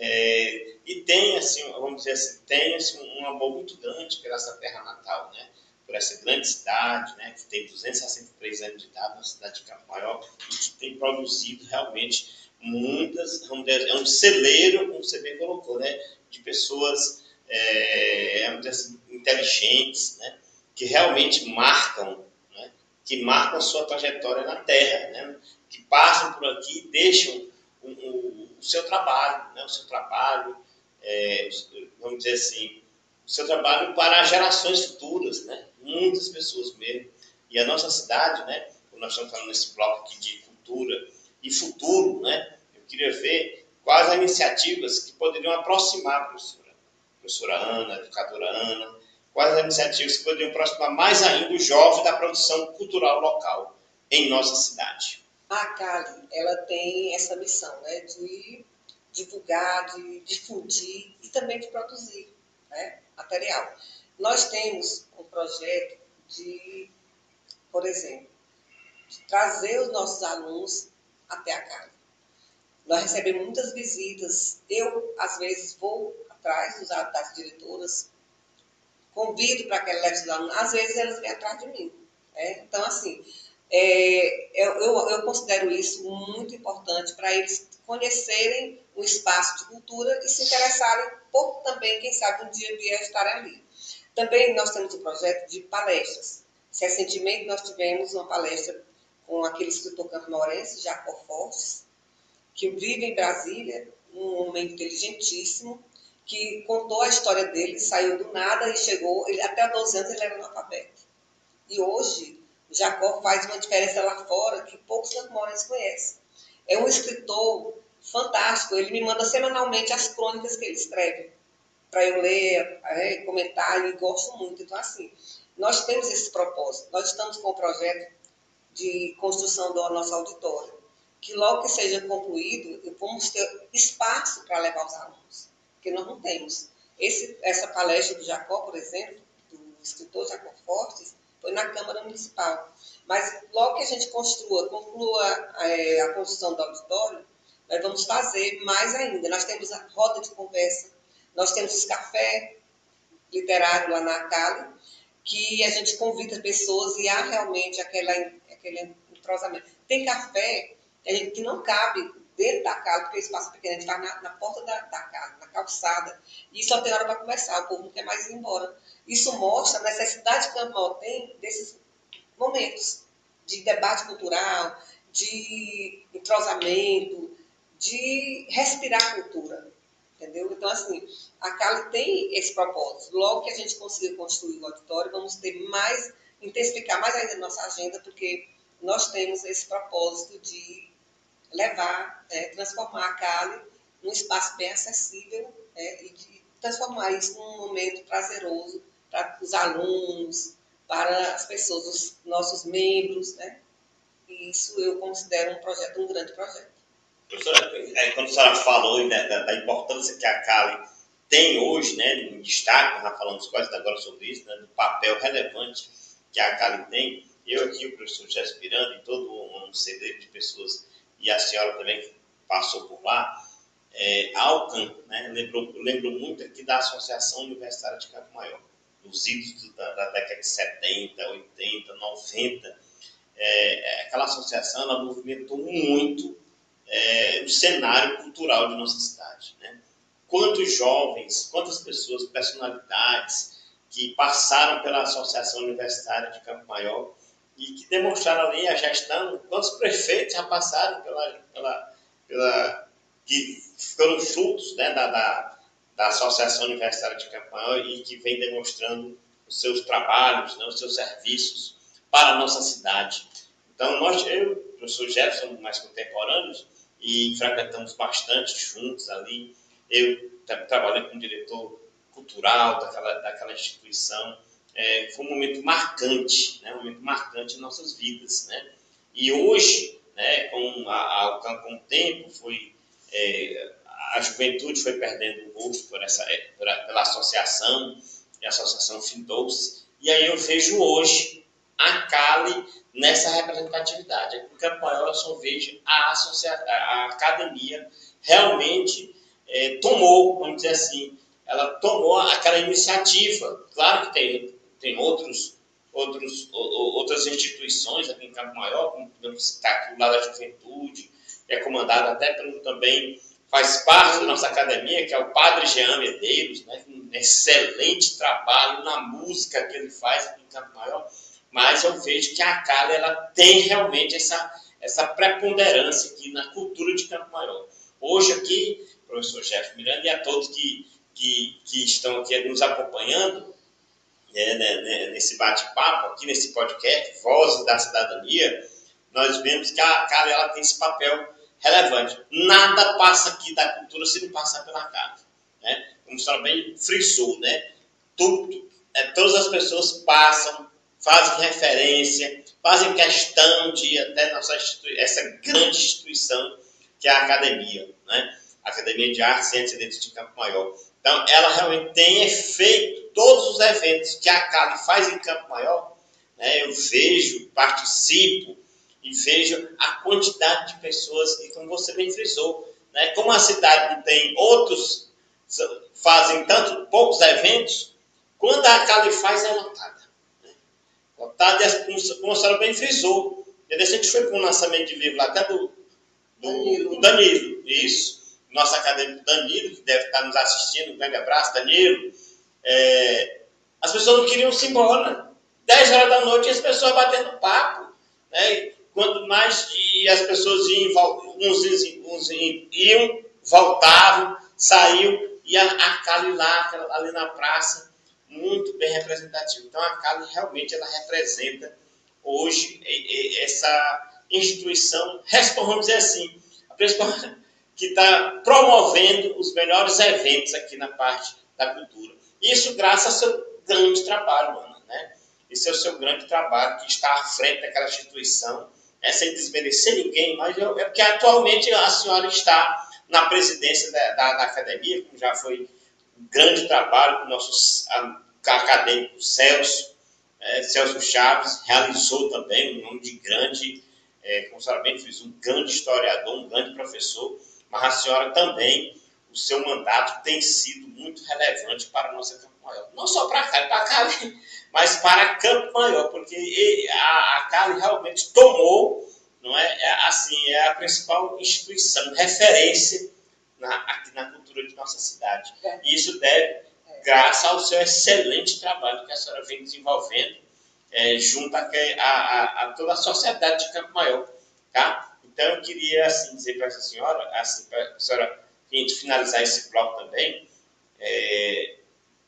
e tem, assim, vamos dizer assim, tem assim, um amor muito grande pela essa terra natal, né? Por essa grande cidade, né? Que tem 263 anos de idade, uma cidade de Campo Maior, e que tem produzido realmente muitas, vamos dizer, é um celeiro, como você bem colocou, né? De pessoas vamos dizer assim, inteligentes, né? Que realmente marcam, né? Que marcam a sua trajetória na terra, né? Que passam por aqui e deixam o seu trabalho, né? O seu trabalho, vamos dizer assim, o seu trabalho para gerações futuras, né? Muitas pessoas mesmo. E a nossa cidade, né? Quando nós estamos falando nesse bloco aqui de cultura e futuro, né? Eu queria ver quais as iniciativas que poderiam aproximar a professora Ana, a educadora Ana, quais as iniciativas que poderiam aproximar mais ainda o jovem da produção cultural local em nossa cidade. A Cali, ela tem essa missão, né, de divulgar, de difundir e também de produzir, né, material. Nós temos um projeto de, por exemplo, de trazer os nossos alunos até a Cali. Nós recebemos muitas visitas. Eu, às vezes, vou atrás das diretoras, convido para que elas levem os alunos. Às vezes, elas vêm atrás de mim. Né? Então, assim, eu considero isso muito importante para eles conhecerem o espaço de cultura e se interessarem por também, quem sabe, um dia estarem ali. Também nós temos um projeto de palestras. Recentemente nós tivemos uma palestra com aquele escritor campo-maurense, Jacó Fortes, que vive em Brasília, um homem inteligentíssimo, que contou a história dele, saiu do nada e chegou, até 12 anos ele era analfabeto. E hoje, o Jacó faz uma diferença lá fora que poucos campo-maurenses conhecem. É um escritor fantástico, ele me manda semanalmente as crônicas que ele escreve, para eu ler, comentar, e gosto muito. Então, assim, nós temos esse propósito. Nós estamos com o projeto de construção do nosso auditório, que logo que seja concluído, vamos ter espaço para levar os alunos, porque nós não temos. Essa palestra do Jacó, por exemplo, do escritor Jacó Fortes, foi na Câmara Municipal. Mas logo que a gente conclua a construção do auditório, nós vamos fazer mais ainda. Nós temos a roda de conversa, nós temos os café literário lá na Cali, que a gente convida pessoas e há realmente aquele entrosamento. Tem café que não cabe dentro da casa, porque o espaço é pequeno, a gente vai na porta da casa, na calçada, e só tem hora para começar, o povo não quer mais ir embora. Isso mostra a necessidade que Campo Maior tem desses momentos de debate cultural, de entrosamento, de respirar a cultura, entendeu? Então, assim, a Cali tem esse propósito. Logo que a gente conseguir construir o auditório, vamos ter intensificar mais ainda a nossa agenda, porque nós temos esse propósito de levar, transformar a Cali num espaço bem acessível e de transformar isso num momento prazeroso para os alunos, para as pessoas, os nossos membros, né? E isso eu considero um grande projeto. Professora, quando a senhora falou da importância que a Cali tem hoje, né, em destaque, nós falamos quase agora sobre isso, né, do papel relevante que a Cali tem, eu aqui, o professor Jéssica Miranda e todo um CD de pessoas, e a senhora também que passou por lá, a Alcan, né, lembro muito aqui da Associação Universitária de Campo Maior, dos idos da década de 70, 80, 90. Aquela associação, ela movimentou muito o cenário cultural de nossa cidade, né? Quantos jovens, quantas pessoas, personalidades que passaram pela Associação Universitária de Campo Maior e que demonstraram ali a gestão, quantos prefeitos já passaram que foram frutos, né, da Associação Universitária de Campo Maior e que vem demonstrando os seus trabalhos, né, os seus serviços para a nossa cidade. Então, eu, o professor Jefferson, somos mais contemporâneos e frequentamos bastante juntos ali. Eu trabalhei como diretor cultural daquela instituição. Foi um momento marcante, né? Um momento marcante em nossas vidas, né? E hoje, né, com o tempo, a juventude foi perdendo o gosto pela associação, e a associação findou-se. E aí eu vejo hoje a Cali nessa representatividade. Aqui em Campo Maior eu só vejo a academia realmente tomou, vamos dizer assim, ela tomou aquela iniciativa. Claro que tem outras instituições aqui em Campo Maior, como podemos citar aqui o Lado da Juventude, é comandado até também, faz parte da nossa academia, que é o Padre Jean Medeiros, né, um excelente trabalho na música que ele faz aqui em Campo Maior, mas eu vejo que a Cali ela tem realmente essa preponderância aqui na cultura de Campo Maior. Hoje aqui, professor Jefferson Miranda e a todos que estão aqui nos acompanhando, nesse bate-papo, aqui nesse podcast, Vozes da Cidadania, nós vemos que a Cali ela tem esse papel relevante. Nada passa aqui da cultura se não passar pela Cali, né? Como a senhora bem frisou, né? Todas as pessoas passam, fazem referência, fazem questão de ir até essa grande instituição que é a academia, né? A Academia de Artes, Ciências e Letras de Campo Maior. Então, ela realmente tem feito todos os eventos que a Cali faz em Campo Maior, né? Eu vejo, participo e vejo a quantidade de pessoas, e como você bem frisou, né? Como a cidade tem outros, fazem poucos eventos, quando a Cali faz é lotada. Lotada, como a senhora bem frisou. A gente foi para um lançamento de livro lá até do Danilo, isso. Nosso acadêmico Danilo, que deve estar nos assistindo, um grande abraço, Danilo. As pessoas não queriam se embora. 10 horas da noite, as pessoas batendo papo, né? Quanto mais as pessoas uns iam, voltavam, saíam, e a Cali lá, ali na praça, muito bem representativa. Então, a Cali realmente ela representa hoje essa instituição, vamos dizer assim, a principal que está promovendo os melhores eventos aqui na parte da cultura. Isso graças ao seu grande trabalho, Ana, né? esse é o seu grande trabalho, que está à frente daquela instituição, sem desmerecer ninguém, mas é porque atualmente a senhora está na presidência da academia, como já foi um grande trabalho com o nosso acadêmico Celso Chaves, realizou também um nome de grande, como a senhora bem fez, um grande historiador, um grande professor, mas a senhora também, o seu mandato tem sido muito relevante para a nossa Campo Maior. Não só para a Cali, mas para Campo Maior, porque a Cali realmente tomou, não é, assim, é a principal instituição, referência aqui na cultura de nossa cidade. E isso deve, graças ao seu excelente trabalho que a senhora vem desenvolvendo, junto a toda a sociedade de Campo Maior. Tá? Então, eu queria assim, dizer para essa senhora, assim, para a senhora, a gente finalizar esse bloco também,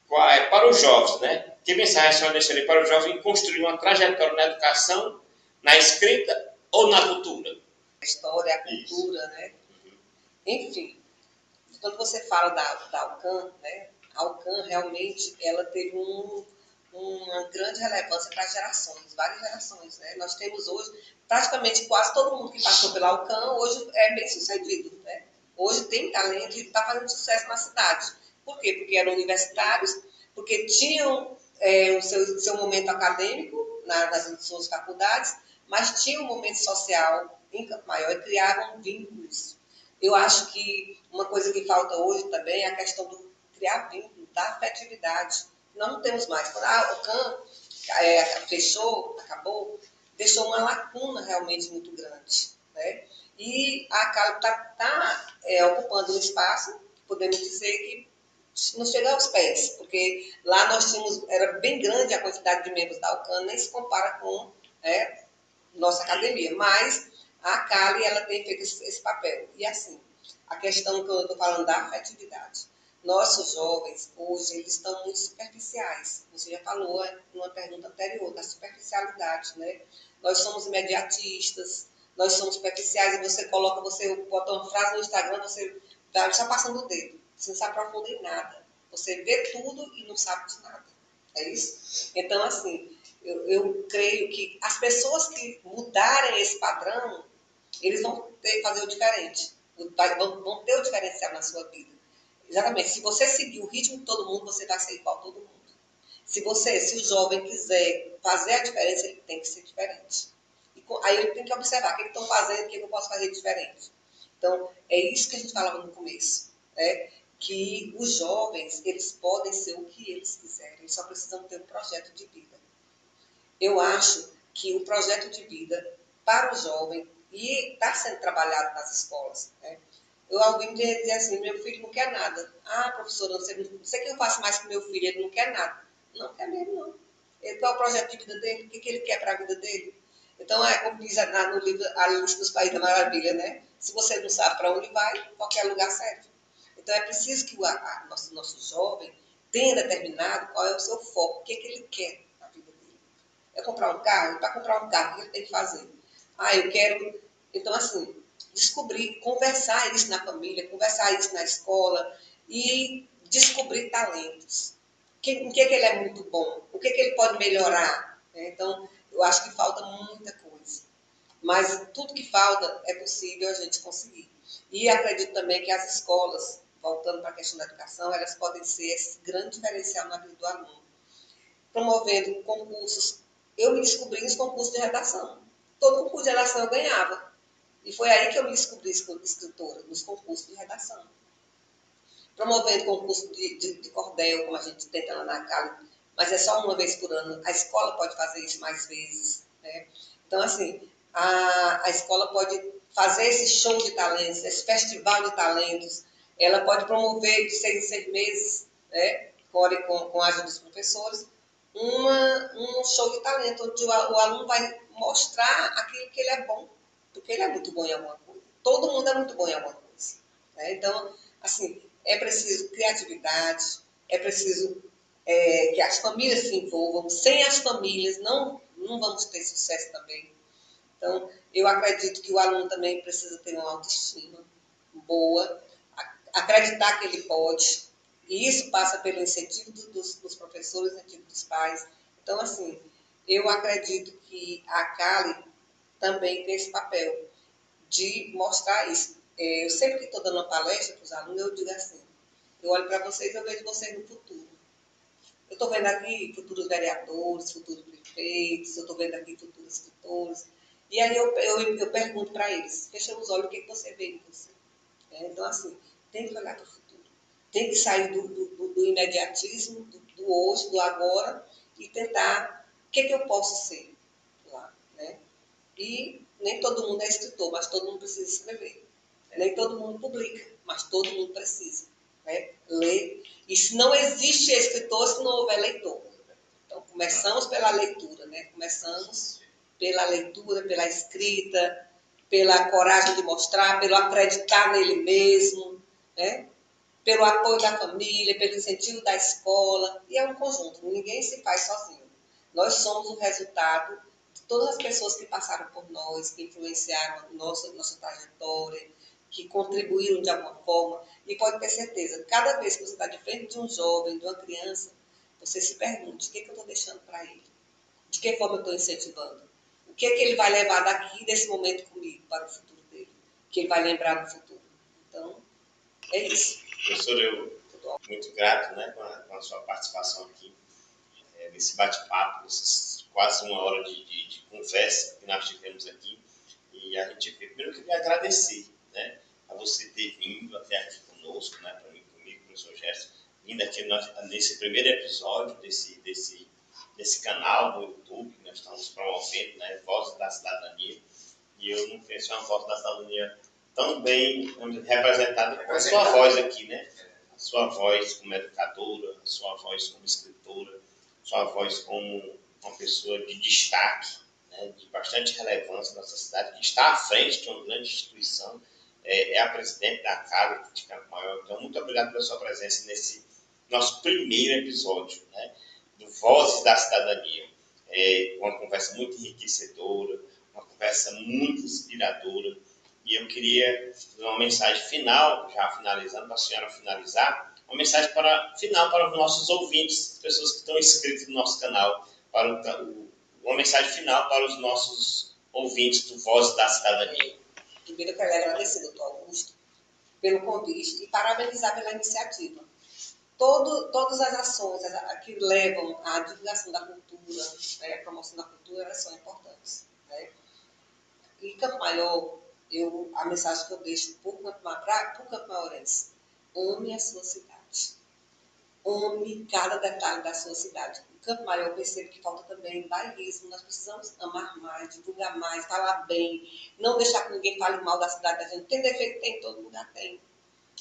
para os jovens, né? Que mensagem a senhora deixaria para o jovem construir uma trajetória na educação, na escrita ou na cultura? A história, a cultura, né? Enfim, quando você fala da Alcan, né? A Alcan realmente ela teve uma grande relevância para gerações, várias gerações, né? Nós temos hoje, praticamente quase todo mundo que passou pela Alcan hoje é bem sucedido, né? Hoje tem talento e está fazendo sucesso na cidade. Por quê? Porque eram universitários, porque tinham o seu momento acadêmico nas suas faculdades, mas tinham um momento social em Campo Maior e criavam vínculos. Eu acho que uma coisa que falta hoje também é a questão do criar vínculo, da afetividade. Não temos mais. Quando a Alcan fechou, acabou, deixou uma lacuna realmente muito grande, né? E a Cali está ocupando um espaço, podemos dizer que não chega aos pés, porque lá nós tínhamos, era bem grande a quantidade de membros da Alcan, nem se compara com nossa academia, mas a Cali ela tem feito esse papel. E assim, a questão que eu estou falando da afetividade. Nossos jovens, hoje, eles estão muito superficiais. Você já falou numa pergunta anterior, da superficialidade, né? Nós somos imediatistas, nós somos superficiais, e você bota uma frase no Instagram, você vai só passando o dedo. Você não se aprofunda em nada. Você vê tudo e não sabe de nada. É isso? Então, assim, eu creio que as pessoas que mudarem esse padrão, eles vão fazer o diferente. Vão ter o diferencial na sua vida. Exatamente. Se você seguir o ritmo de todo mundo, você vai ser igual a todo mundo. Se o jovem quiser fazer a diferença, ele tem que ser diferente. Aí ele tem que observar o que eles estão fazendo, o que eu posso fazer diferente. Então, é isso que a gente falava no começo, né? Que os jovens, eles podem ser o que eles quiserem, eles só precisam ter um projeto de vida. Eu acho que o projeto de vida para o jovem, e está sendo trabalhado nas escolas, né? Eu ouvi dizer assim, meu filho não quer nada. Ah, professora, não sei o que eu faço mais com meu filho, ele não quer nada. Não quer mesmo, não. Qual é o projeto de vida dele? O que ele quer para a vida dele? Então, como diz no livro Alice dos Países da Maravilha, né? Se você não sabe para onde vai, qualquer lugar serve. Então, é preciso que o nosso jovem tenha determinado qual é o seu foco, o que ele quer na vida dele. É comprar um carro? Para comprar um carro, o que ele tem que fazer? Ah, eu quero... Então, assim, descobrir, conversar isso na família, conversar isso na escola e descobrir talentos. Em que ele é muito bom? O que ele pode melhorar? Então, eu acho que falta muita coisa. Mas tudo que falta é possível a gente conseguir. E acredito também que as escolas, voltando para a questão da educação, elas podem ser esse grande diferencial na vida do aluno. Promovendo concursos. Eu me descobri nos concursos de redação. Todo concurso de redação eu ganhava. E foi aí que eu me descobri escritora, nos concursos de redação. Promovendo concurso de cordel, como a gente tenta lá na Cali, mas é só uma vez por ano. A escola pode fazer isso mais vezes, né? Então, assim, a escola pode fazer esse show de talentos, esse festival de talentos. Ela pode promover de 6 em 6 meses, né, com a ajuda dos professores, um show de talento, onde o aluno vai mostrar aquilo que ele é bom, porque ele é muito bom em alguma coisa. Todo mundo é muito bom em alguma coisa, né? Então, assim, é preciso criatividade, é preciso que as famílias se envolvam. Sem as famílias, não vamos ter sucesso também. Então, eu acredito que o aluno também precisa ter uma autoestima boa, acreditar que ele pode, e isso passa pelo incentivo dos professores, incentivo dos pais. Então, assim, eu acredito que a Cali também tem esse papel de mostrar isso. Eu sempre que estou dando uma palestra para os alunos, eu digo assim, eu olho para vocês e eu vejo vocês no futuro. Eu estou vendo aqui futuros vereadores, futuros prefeitos, eu estou vendo aqui futuros escritores. E aí eu pergunto para eles, fecha os olhos, o que você vê em você? Então, assim, tem que olhar para o futuro. Tem que sair do imediatismo, do hoje, do agora, e tentar o que eu posso ser lá, né? E nem todo mundo é escritor, mas todo mundo precisa escrever. Nem todo mundo publica, mas todo mundo precisa, né? Ler. E se não existe escritor, se não houver leitor. Então, começamos pela leitura, né? Começamos pela leitura, pela escrita, pela coragem de mostrar, pelo acreditar nele mesmo, né? Pelo apoio da família, pelo incentivo da escola. E é um conjunto, ninguém se faz sozinho. Nós somos o resultado de todas as pessoas que passaram por nós, que influenciaram a nossa trajetória, que contribuíram de alguma forma. E pode ter certeza, cada vez que você está de frente de um jovem, de uma criança, você se pergunte, o que eu estou deixando para ele? De que forma eu estou incentivando? O que ele vai levar daqui, desse momento comigo, para o futuro dele? Que ele vai lembrar no futuro. Então, é isso. Professor, eu estou muito grato, né, com a sua participação aqui, nesse bate-papo, nessas quase uma hora de conversa que nós tivemos aqui. E a gente, primeiro, eu queria agradecer, né, a você ter vindo até aqui conosco, né, para mim, comigo, professor Gerson, vindo aqui nesse primeiro episódio desse canal do YouTube que nós estamos promovendo, né, Vozes da Cidadania. E eu não penso uma voz da cidadania tão bem representada com a sua voz aqui, né? A sua voz como educadora, a sua voz como escritora, a sua voz como uma pessoa de destaque, né, de bastante relevância na nossa cidade, que está à frente de uma grande instituição, é a presidente da CAB de Campo Maior. Então, muito obrigado pela sua presença nesse nosso primeiro episódio, né, do Vozes da Cidadania. Uma conversa muito enriquecedora, uma conversa muito inspiradora. E eu queria fazer uma mensagem final, já finalizando, para a senhora finalizar, uma mensagem final para os nossos ouvintes, as pessoas que estão inscritas no nosso canal, uma mensagem final para os nossos ouvintes do Voz da Cidadania. Primeiro, eu quero agradecer, doutor Augusto, pelo convite e parabenizar pela iniciativa. Todas as ações que levam à divulgação da cultura, né, à promoção da cultura, elas são importantes. Né? E Campo Maior, a mensagem que eu deixo para o Campo Maiorense, ame a sua cidade. Ame cada detalhe da sua cidade. Em Campo Maior, eu percebo que falta também bairrismo. Nós precisamos amar mais, divulgar mais, falar bem, não deixar que ninguém fale mal da cidade da gente. Tem defeito? Tem, todo lugar tem.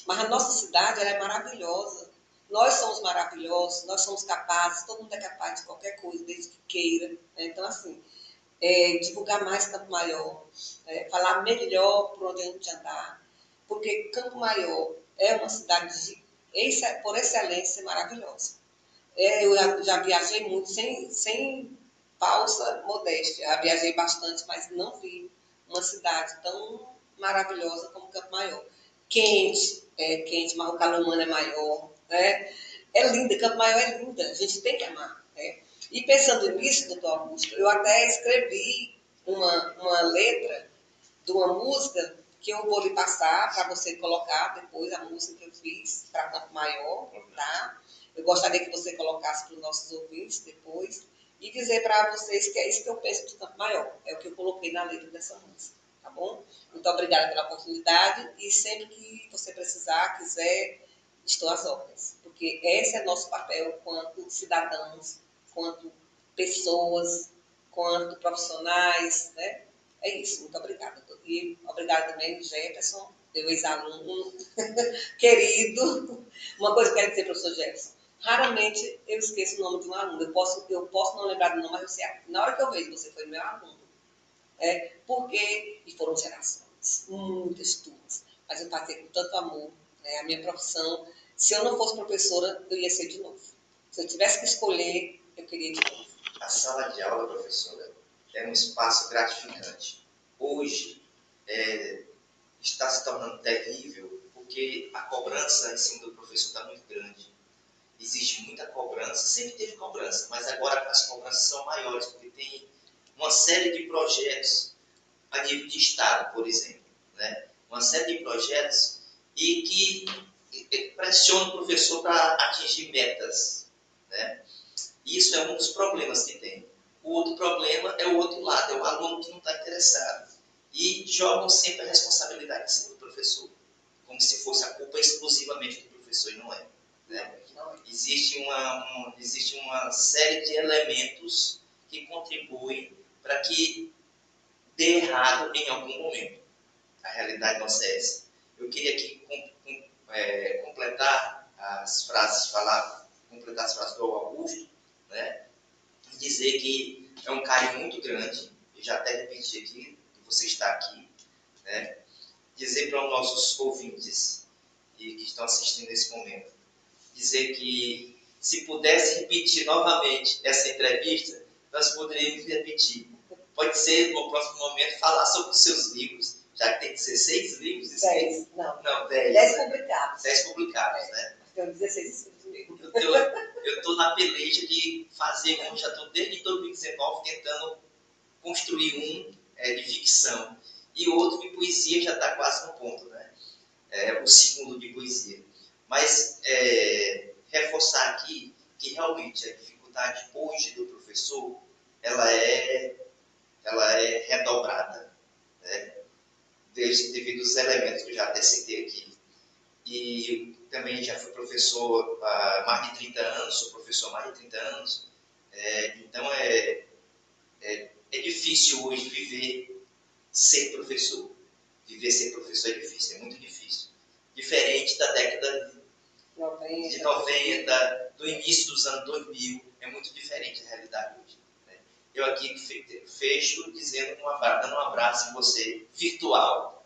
Mas a nossa cidade, ela é maravilhosa. Nós somos maravilhosos, nós somos capazes, todo mundo é capaz de qualquer coisa, desde que queira. Né? Então, assim, divulgar mais Campo Maior, falar melhor por onde a gente andar, porque Campo Maior é uma cidade por excelência maravilhosa. Eu já viajei muito, sem falsa modéstia, já viajei bastante, mas não vi uma cidade tão maravilhosa como Campo Maior. Quente, mas o calor humano é maior, né? É linda, Campo Maior é linda, a gente tem que amar, né? E pensando nisso, doutor Augusto, eu até escrevi uma letra de uma música que eu vou lhe passar para você colocar depois, a música que eu fiz para Campo Maior, tá? Eu gostaria que você colocasse para os nossos ouvintes depois e dizer para vocês que é isso que eu penso de Campo Maior, é o que eu coloquei na letra dessa música, tá bom? Muito obrigada pela oportunidade e sempre que você precisar, quiser, estou às ordens, porque esse é nosso papel quanto cidadãos, quanto pessoas, quanto profissionais, né? É isso, muito obrigada. E obrigada também, Jefferson, meu ex-aluno querido. Uma coisa que eu quero dizer, professor Jefferson, raramente eu esqueço o nome de um aluno. Eu posso não lembrar do nome, mas você, na hora que eu vejo, você foi meu aluno. Porque, e foram gerações, muitas turmas, mas eu passei com tanto amor, né? A minha profissão, se eu não fosse professora, eu ia ser de novo. Se eu tivesse que escolher, eu queria de novo. A sala de aula, professora, é um espaço gratificante. Hoje, está se tornando terrível porque a cobrança em cima do professor está muito grande. Existe muita cobrança, sempre teve cobrança, mas agora as cobranças são maiores, porque tem uma série de projetos a nível de Estado, por exemplo, né? Uma série de projetos e que pressiona o professor para atingir metas, né? Isso é um dos problemas que tem. O outro problema é o outro lado, é o aluno que não está interessado. E jogam sempre a responsabilidade em cima do professor, como se fosse a culpa exclusivamente do professor, e não é. Né? Existe uma série de elementos que contribuem para que dê errado em algum momento. A realidade nossa é essa. Eu queria aqui completar as frases do Augusto, né? E dizer que é um carinho muito grande, eu já até repeti aqui, que você está aqui, né? Dizer para os nossos ouvintes que estão assistindo nesse momento, dizer que se pudesse repetir novamente essa entrevista, nós poderíamos repetir. Pode ser, no próximo momento, falar sobre os seus livros, já que tem 16 livros escritos. 10 publicados. 10 publicados, né? Tem 16 escritos mesmo. Eu estou na peleja de fazer um, já estou desde 2019 tentando construir um de ficção. E outro de poesia já está quase no ponto, né? O segundo de poesia. Mas reforçar aqui que realmente a dificuldade hoje do professor, ela é redobrada, né? Devido aos elementos que eu já até citei aqui. E também já fui professor há mais de 30 anos, sou professor há mais de 30 anos. Então é difícil hoje viver ser professor. Viver ser professor é difícil, é muito difícil. Diferente da década de 90, do início dos anos 2000, é muito diferente a realidade hoje. Né? Eu aqui fecho dando um abraço em você, virtual.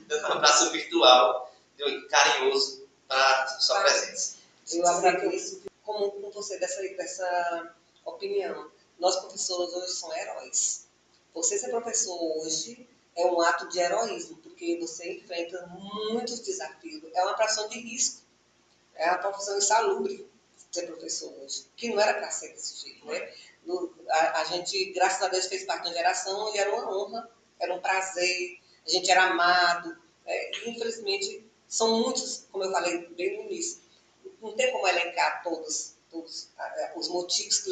Dando um abraço virtual, carinhoso, para sua presença. Eu agradeço com você dessa opinião. Nós, professores, hoje somos heróis. Você ser professor hoje é um ato de heroísmo, porque você enfrenta muitos desafios. É uma profissão de risco. É uma profissão insalubre ser professor hoje, que não era para ser desse jeito, né? A gente, graças a Deus, fez parte da geração e era uma honra, era um prazer, a gente era amado. E, infelizmente, são muitos, como eu falei bem no início, não tem como elencar todos os motivos que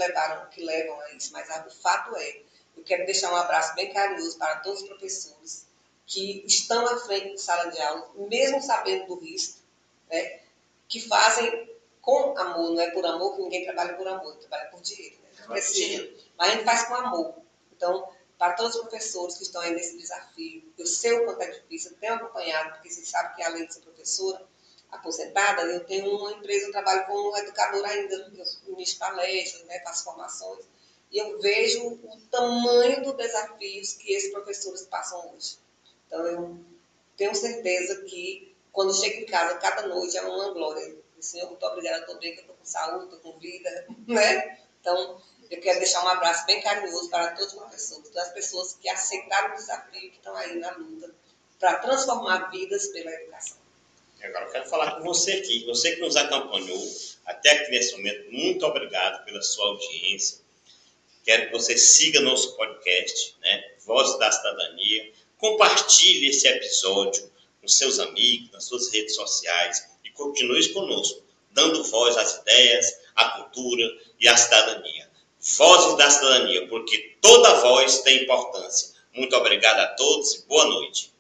levam a isso, mas o fato eu quero deixar um abraço bem carinhoso para todos os professores que estão à frente de sala de aula, mesmo sabendo do risco, né, que fazem com amor, não é por amor, que ninguém trabalha por amor, trabalha por dinheiro, né? Precisa, mas a gente faz com amor. Então, para todos os professores que estão aí nesse desafio, eu sei o quanto é difícil, eu tenho acompanhado, porque vocês sabem que além de ser professora aposentada, eu tenho uma empresa, eu trabalho como educadora ainda, eu ministro palestras, né, faço formações, e eu vejo o tamanho dos desafios que esses professores passam hoje. Então, eu tenho certeza que quando chego em casa, cada noite é uma glória. Senhor, muito obrigada, estou bem, que eu estou com saúde, estou com vida, né? Então, eu quero deixar um abraço bem carinhoso para todos os professores, todas as pessoas que aceitaram o desafio, que estão aí na luta, para transformar vidas pela educação. Agora, eu quero falar com você aqui, você que nos acompanhou até aqui nesse momento, muito obrigado pela sua audiência. Quero que você siga nosso podcast, né? Vozes da Cidadania. Compartilhe esse episódio com seus amigos, nas suas redes sociais e continue conosco, dando voz às ideias, à cultura e à cidadania. Vozes da Cidadania, porque toda voz tem importância. Muito obrigado a todos e boa noite.